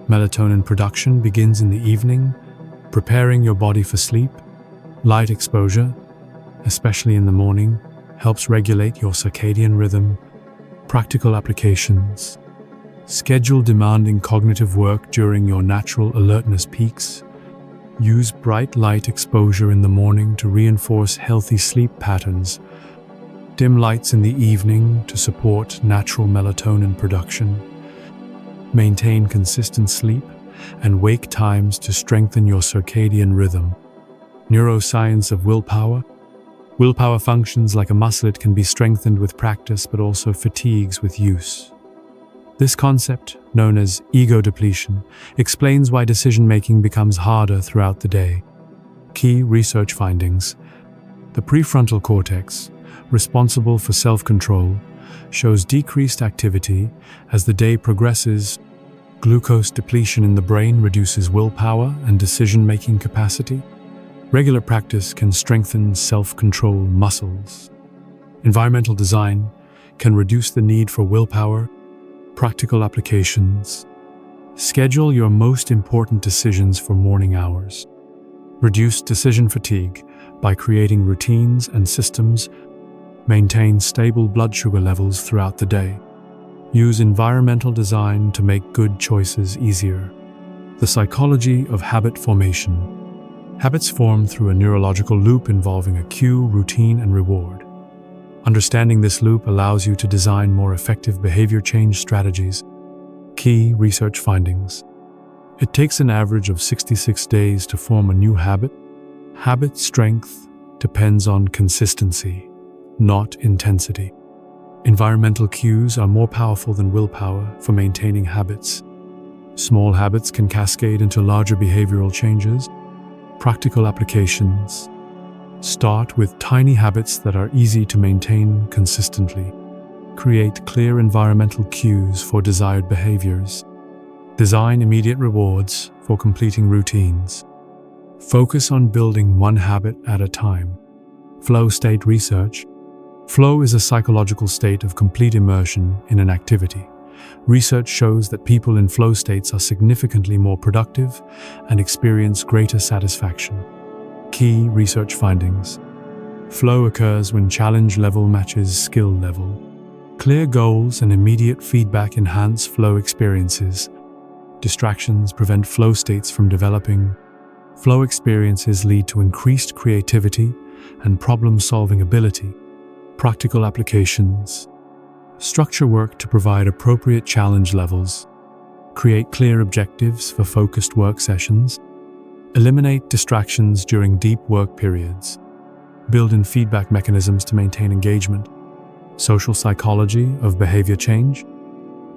Melatonin production begins in the evening, preparing your body for sleep. Light exposure, especially in the morning, helps regulate your circadian rhythm. Practical applications. Schedule demanding cognitive work during your natural alertness peaks. Use bright light exposure in the morning to reinforce healthy sleep patterns. Dim lights in the evening to support natural melatonin production. Maintain consistent sleep and wake times to strengthen your circadian rhythm. Neuroscience of willpower. Willpower functions like a muscle. It can be strengthened with practice but also fatigues with use. This concept, known as ego depletion, explains why decision-making becomes harder throughout the day. Key research findings. The prefrontal cortex, responsible for self-control, shows decreased activity as the day progresses. Glucose depletion in the brain reduces willpower and decision-making capacity. Regular practice can strengthen self-control muscles. Environmental design can reduce the need for willpower. Practical applications. Schedule your most important decisions for morning hours. Reduce decision fatigue by creating routines and systems. Maintain stable blood sugar levels throughout the day. Use environmental design to make good choices easier. The psychology of habit formation. Habits form through a neurological loop involving a cue, routine, and reward. Understanding this loop allows you to design more effective behavior change strategies. Key research findings. It takes an average of 66 days to form a new habit. Habit strength depends on consistency, not intensity. Environmental cues are more powerful than willpower for maintaining habits. Small habits can cascade into larger behavioral changes. Practical applications. Start with tiny habits that are easy to maintain consistently. Create clear environmental cues for desired behaviors. Design immediate rewards for completing routines. Focus on building one habit at a time. Flow state research. Flow is a psychological state of complete immersion in an activity. Research shows that people in flow states are significantly more productive and experience greater satisfaction. Key research findings. Flow occurs when challenge level matches skill level. Clear goals and immediate feedback enhance flow experiences. Distractions prevent flow states from developing. Flow experiences lead to increased creativity and problem-solving ability. Practical applications. Structure work to provide appropriate challenge levels. Create clear objectives for focused work sessions. Eliminate distractions during deep work periods. Build in feedback mechanisms to maintain engagement. Social psychology of behavior change.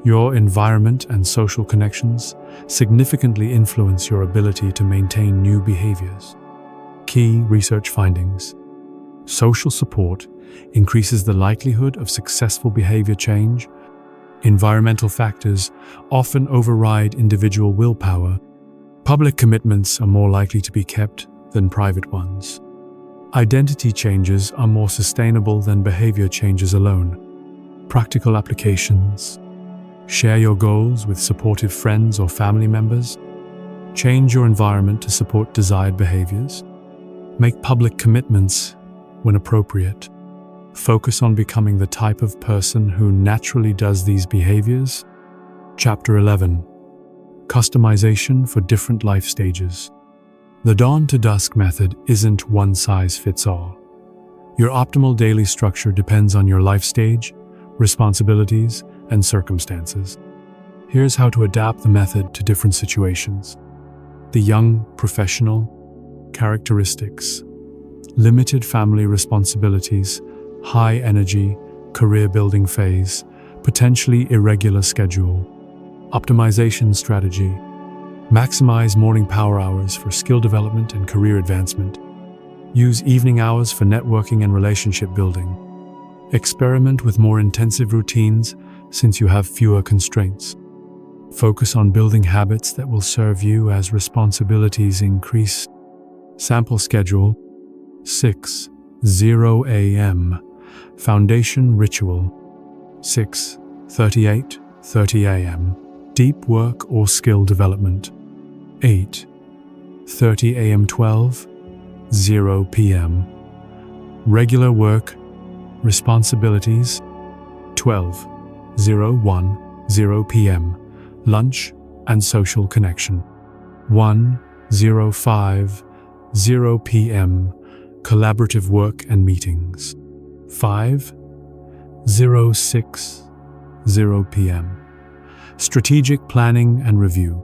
Your environment and social connections significantly influence your ability to maintain new behaviors. Key research findings. Social support increases the likelihood of successful behavior change. Environmental factors often override individual willpower. Public commitments are more likely to be kept than private ones. Identity changes are more sustainable than behavior changes alone. Practical applications. Share your goals with supportive friends or family members. Change your environment to support desired behaviors. Make public commitments when appropriate. Focus on becoming the type of person who naturally does these behaviors. Chapter 11. Customization for different life stages. The Dawn-to-Dusk Method isn't one size fits all. Your optimal daily structure depends on your life stage, responsibilities, and circumstances. Here's how to adapt the method to different situations. The young professional characteristics. Limited family responsibilities, high energy, career-building phase, potentially irregular schedule. Optimization strategy. Maximize morning power hours for skill development and career advancement. Use evening hours for networking and relationship building. Experiment with more intensive routines since you have fewer constraints. Focus on building habits that will serve you as responsibilities increase. Sample schedule 6:00 a.m. Foundation ritual 6:30 a.m. Deep work or skill development 8:30 a.m. 12:00 p.m. Regular work responsibilities 12:01 p.m. Lunch and social connection 1:05 p.m. Collaborative work and meetings 5:06 p.m. Strategic planning and review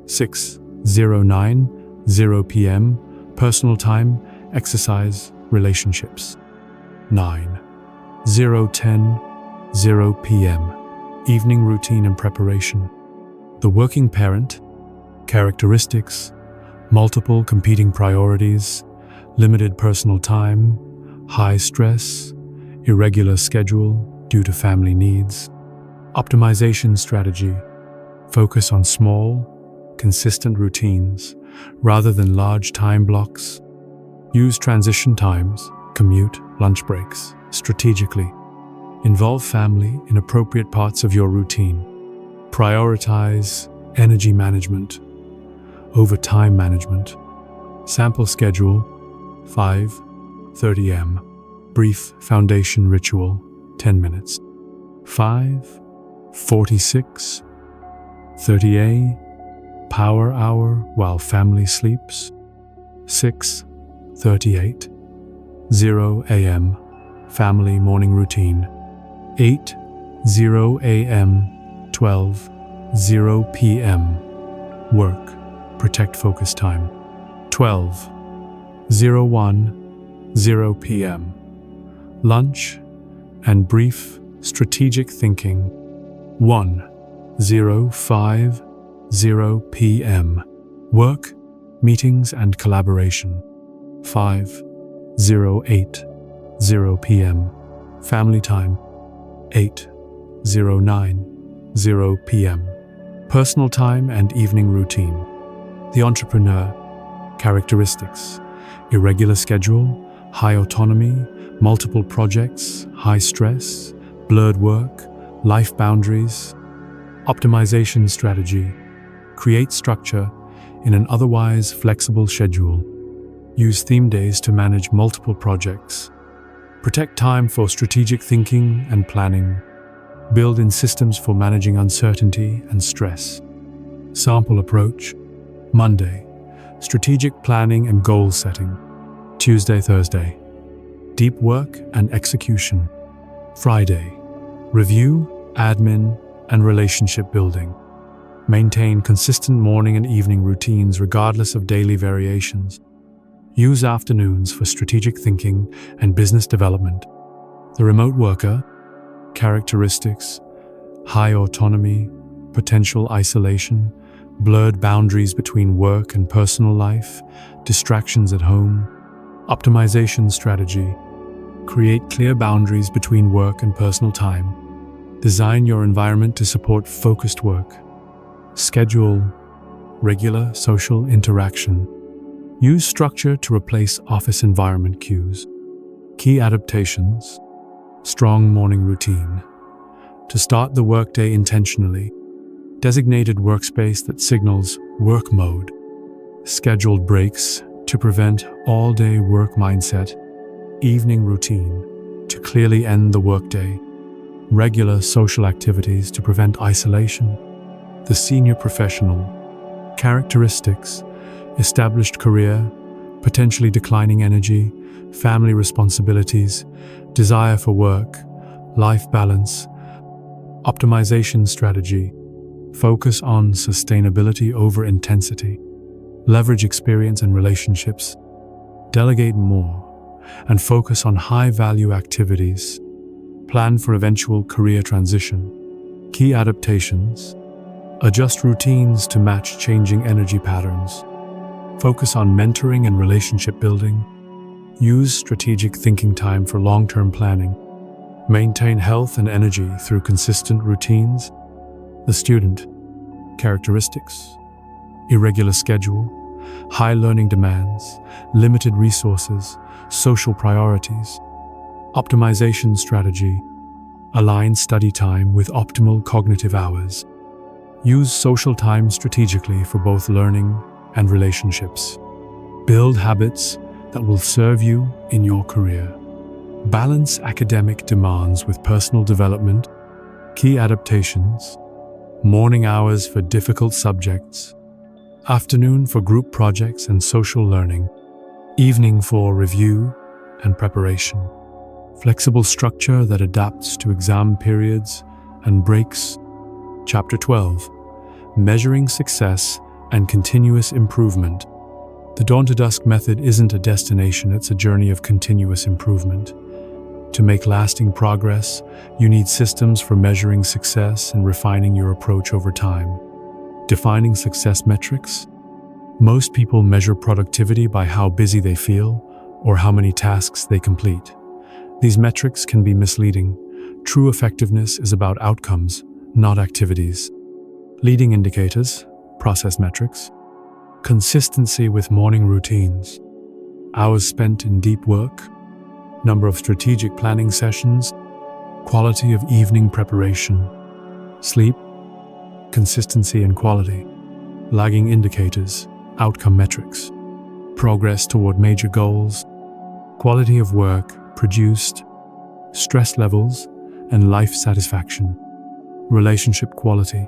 6:09 p.m. Personal time, exercise, relationships 9:10 p.m. Evening routine and preparation. The working parent, characteristics, multiple competing priorities, limited personal time, high stress, irregular schedule due to family needs. Optimization strategy. Focus on small, consistent routines rather than large time blocks. Use transition times, commute, lunch breaks, strategically. Involve family in appropriate parts of your routine. Prioritize energy management over time management. Sample schedule 5:30 am. Brief foundation ritual 10 minutes. 5:46 power hour while family sleeps. 6:38 am. Family morning routine. 8:00 a.m. 12:00 p.m. Work, protect focus time. 12:01 p.m. Lunch and brief strategic thinking. 1:05 p.m. Work, meetings and collaboration. 5:08 p.m. Family time. 8:09 p.m. Personal time and evening routine. The entrepreneur. Characteristics: irregular schedule, high autonomy, multiple projects, high stress, blurred work, life boundaries. Optimization strategy. Create structure in an otherwise flexible schedule. Use theme days to manage multiple projects. Protect time for strategic thinking and planning. Build in systems for managing uncertainty and stress. Sample approach. Monday, strategic planning and goal setting. Tuesday, Thursday, deep work and execution. Friday, review, admin, and relationship building. Maintain consistent morning and evening routines regardless of daily variations. Use afternoons for strategic thinking and business development. The remote worker. Characteristics: high autonomy, potential isolation, blurred boundaries between work and personal life, distractions at home. Optimization strategy. Create clear boundaries between work and personal time. Design your environment to support focused work. Schedule regular social interaction. Use structure to replace office environment cues. Key adaptations. Strong morning routine. To start the workday intentionally. Designated workspace that signals work mode. Scheduled breaks to prevent all-day work mindset. Evening routine to clearly end the workday. Regular social activities to prevent isolation. The senior professional. Characteristics: established career, potentially declining energy, family responsibilities, desire for work, life balance. Optimization strategy. Focus on sustainability over intensity. Leverage experience and relationships. Delegate more and focus on high-value activities. Plan for eventual career transition. Key adaptations. Adjust routines to match changing energy patterns. Focus on mentoring and relationship building. Use strategic thinking time for long-term planning. Maintain health and energy through consistent routines. The student. Characteristics: irregular schedule, high learning demands, limited resources, social priorities. Optimization strategy: align study time with optimal cognitive hours. Use social time strategically for both learning and relationships. Build habits that will serve you in your career. Balance academic demands with personal development. Key adaptations: morning hours for difficult subjects, afternoon for group projects and social learning, evening for review and preparation. Flexible structure that adapts to exam periods and breaks. Chapter 12: Measuring Success and Continuous Improvement. The Dawn-to-Dusk Method isn't a destination, it's a journey of continuous improvement. To make lasting progress, you need systems for measuring success and refining your approach over time. Defining success metrics. Most people measure productivity by how busy they feel or how many tasks they complete. These metrics can be misleading. True effectiveness is about outcomes, not activities. Leading indicators, process metrics. Consistency with morning routines. Hours spent in deep work. Number of strategic planning sessions. Quality of evening preparation. Sleep. Consistency and quality. Lagging indicators, outcome metrics. Progress toward major goals. Quality of work produced. Stress levels and life satisfaction. Relationship quality.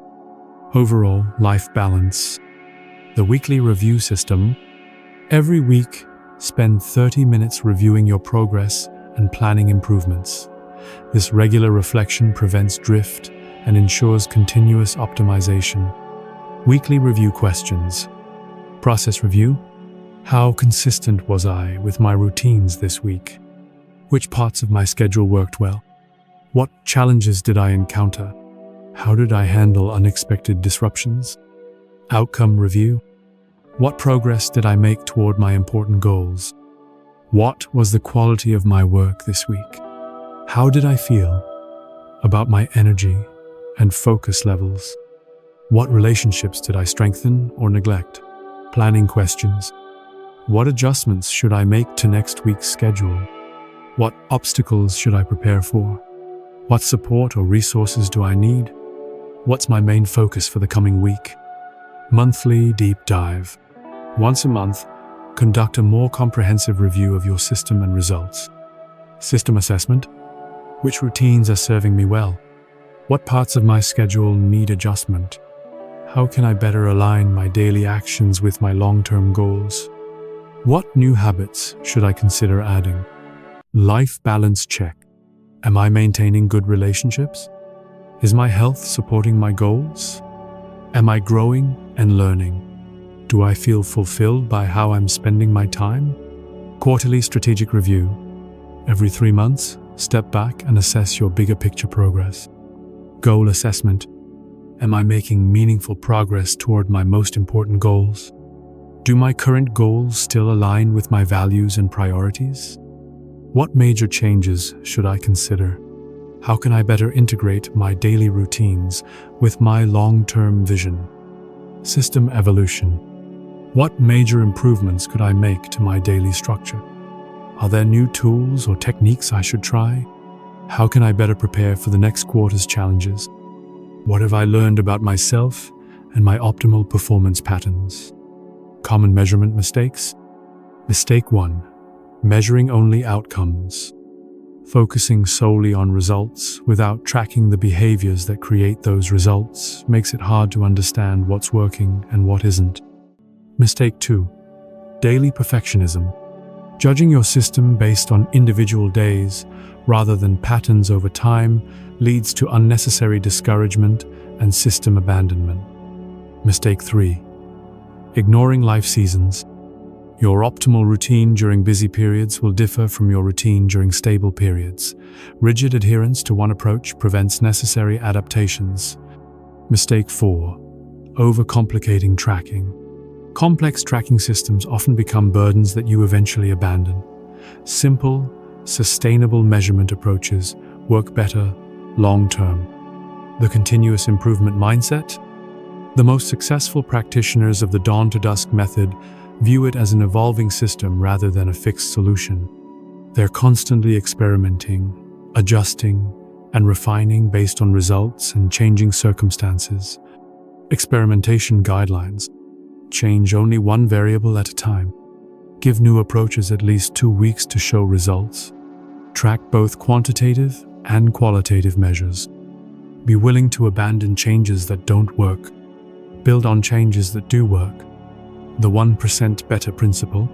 Overall life balance. The weekly review system. Every week, spend 30 minutes reviewing your progress and planning improvements. This regular reflection prevents drift and ensures continuous optimization. Weekly review questions. Process review. How consistent was I with my routines this week? Which parts of my schedule worked well? What challenges did I encounter? How did I handle unexpected disruptions? Outcome review. What progress did I make toward my important goals? What was the quality of my work this week? How did I feel about my energy and focus levels? What relationships did I strengthen or neglect? Planning questions. What adjustments should I make to next week's schedule? What obstacles should I prepare for? What support or resources do I need? What's my main focus for the coming week? Monthly deep dive. Once a month, conduct a more comprehensive review of your system and results. System assessment. Which routines are serving me well? What parts of my schedule need adjustment? How can I better align my daily actions with my long-term goals? What new habits should I consider adding? Life balance check. Am I maintaining good relationships? Is my health supporting my goals? Am I growing and learning? Do I feel fulfilled by how I'm spending my time? Quarterly strategic review. Every 3 months, step back and assess your bigger picture progress. Goal assessment. Am I making meaningful progress toward my most important goals? Do my current goals still align with my values and priorities? What major changes should I consider? How can I better integrate my daily routines with my long-term vision? System evolution. What major improvements could I make to my daily structure? Are there new tools or techniques I should try? How can I better prepare for the next quarter's challenges? What have I learned about myself and my optimal performance patterns? Common measurement mistakes. Mistake 1. Measuring only outcomes. Focusing solely on results without tracking the behaviors that create those results makes it hard to understand what's working and what isn't. Mistake 2. Daily perfectionism. Judging your system based on individual days rather than patterns over time leads to unnecessary discouragement and system abandonment. Mistake 3. Ignoring life seasons. Your optimal routine during busy periods will differ from your routine during stable periods. Rigid adherence to one approach prevents necessary adaptations. Mistake 4. Overcomplicating tracking. Complex tracking systems often become burdens that you eventually abandon. Simple, sustainable measurement approaches work better long-term. The continuous improvement mindset. The most successful practitioners of the Dawn-to-Dusk method view it as an evolving system rather than a fixed solution. They're constantly experimenting, adjusting, and refining based on results and changing circumstances. Experimentation guidelines: change only one variable at a time. Give new approaches at least 2 weeks to show results. Track both quantitative and qualitative measures. Be willing to abandon changes that don't work. Build on changes that do work. The 1% better principle.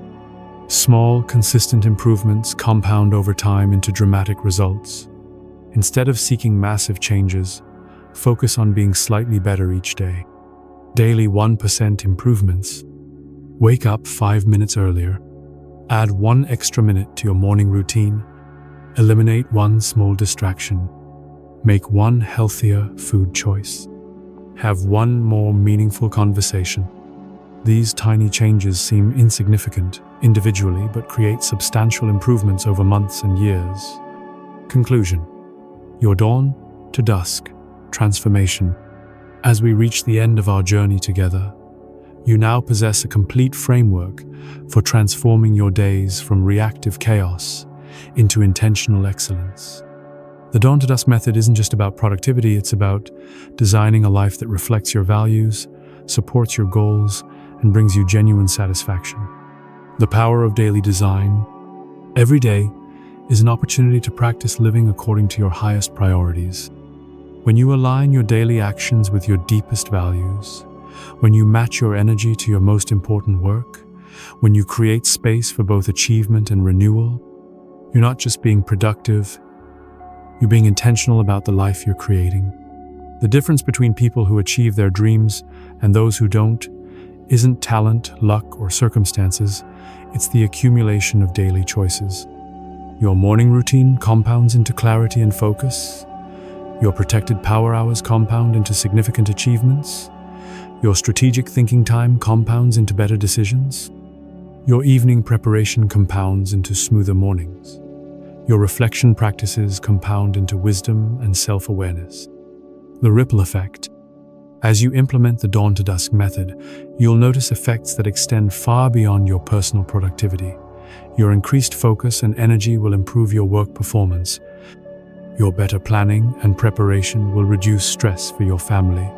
Small, consistent improvements compound over time into dramatic results. Instead of seeking massive changes, focus on being slightly better each day. Daily 1% improvements. Wake up 5 minutes earlier. Add 1 extra minute to your morning routine. Eliminate 1 small distraction. Make 1 healthier food choice. Have 1 more meaningful conversation. These tiny changes seem insignificant individually, but create substantial improvements over months and years. Conclusion: your dawn to dusk transformation. As we reach the end of our journey together, you now possess a complete framework for transforming your days from reactive chaos into intentional excellence. The Dawn-to-Dusk method isn't just about productivity, it's about designing a life that reflects your values, supports your goals, and brings you genuine satisfaction. The power of daily design. Every day is an opportunity to practice living according to your highest priorities. When you align your daily actions with your deepest values, when you match your energy to your most important work, when you create space for both achievement and renewal, you're not just being productive, you're being intentional about the life you're creating. The difference between people who achieve their dreams and those who don't isn't talent, luck, or circumstances, it's the accumulation of daily choices. Your morning routine compounds into clarity and focus. Your protected power hours compound into significant achievements. Your strategic thinking time compounds into better decisions. Your evening preparation compounds into smoother mornings. Your reflection practices compound into wisdom and self-awareness. The ripple effect. As you implement the Dawn-to-Dusk method, you'll notice effects that extend far beyond your personal productivity. Your increased focus and energy will improve your work performance. Your better planning and preparation will reduce stress for your family.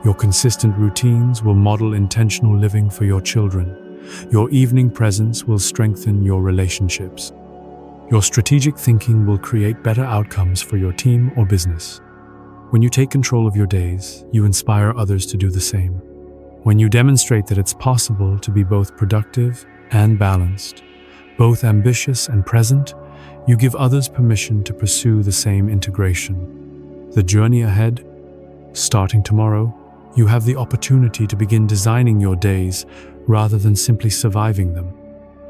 Your consistent routines will model intentional living for your children. Your evening presence will strengthen your relationships. Your strategic thinking will create better outcomes for your team or business. When you take control of your days, you inspire others to do the same. When you demonstrate that it's possible to be both productive and balanced, both ambitious and present, you give others permission to pursue the same integration. The journey ahead, starting tomorrow, you have the opportunity to begin designing your days rather than simply surviving them.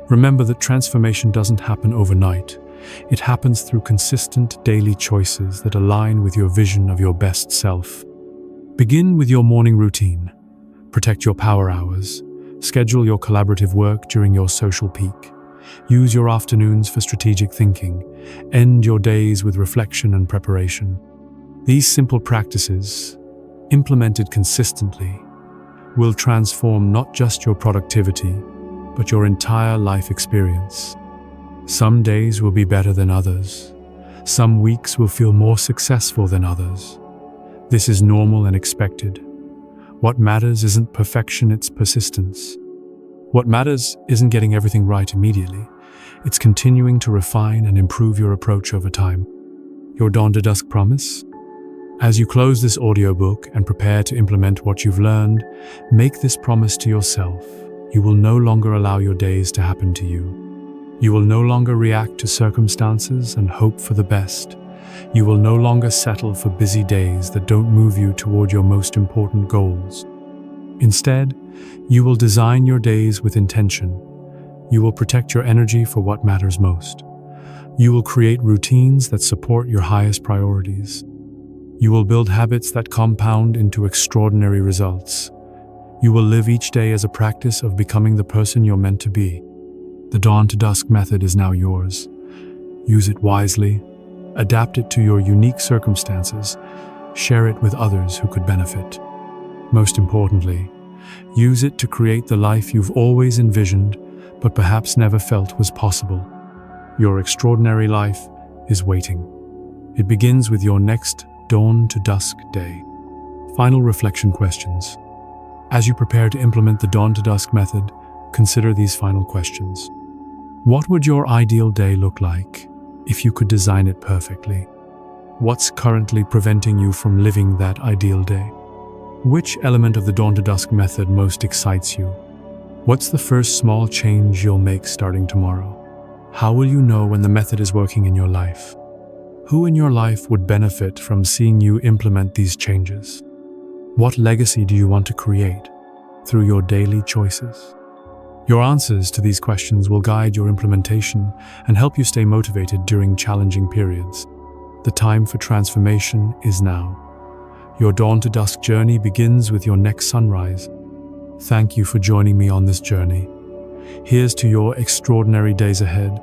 Remember that transformation doesn't happen overnight. It happens through consistent daily choices that align with your vision of your best self. Begin with your morning routine. Protect your power hours. Schedule your collaborative work during your social peak. Use your afternoons for strategic thinking. End your days with reflection and preparation. These simple practices, implemented consistently, will transform not just your productivity, but your entire life experience. Some days will be better than others. Some weeks will feel more successful than others. This is normal and expected. What matters isn't perfection, it's persistence. What matters isn't getting everything right immediately. It's continuing to refine and improve your approach over time. Your Dawn-to-Dusk promise? As you close this audiobook and prepare to implement what you've learned, make this promise to yourself. You will no longer allow your days to happen to you. You will no longer react to circumstances and hope for the best. You will no longer settle for busy days that don't move you toward your most important goals. Instead, you will design your days with intention. You will protect your energy for what matters most. You will create routines that support your highest priorities. You will build habits that compound into extraordinary results. You will live each day as a practice of becoming the person you're meant to be. The Dawn-to-Dusk method is now yours. Use it wisely, adapt it to your unique circumstances, share it with others who could benefit. Most importantly, use it to create the life you've always envisioned, but perhaps never felt was possible. Your extraordinary life is waiting. It begins with your next dawn-to-dusk day. Final reflection questions. As you prepare to implement the dawn-to-dusk method, consider these final questions. What would your ideal day look like if you could design it perfectly? What's currently preventing you from living that ideal day? Which element of the dawn-to-dusk method most excites you? What's the first small change you'll make starting tomorrow? How will you know when the method is working in your life? Who in your life would benefit from seeing you implement these changes? What legacy do you want to create through your daily choices? Your answers to these questions will guide your implementation and help you stay motivated during challenging periods. The time for transformation is now. Your dawn-to-dusk journey begins with your next sunrise. Thank you for joining me on this journey. Here's to your extraordinary days ahead.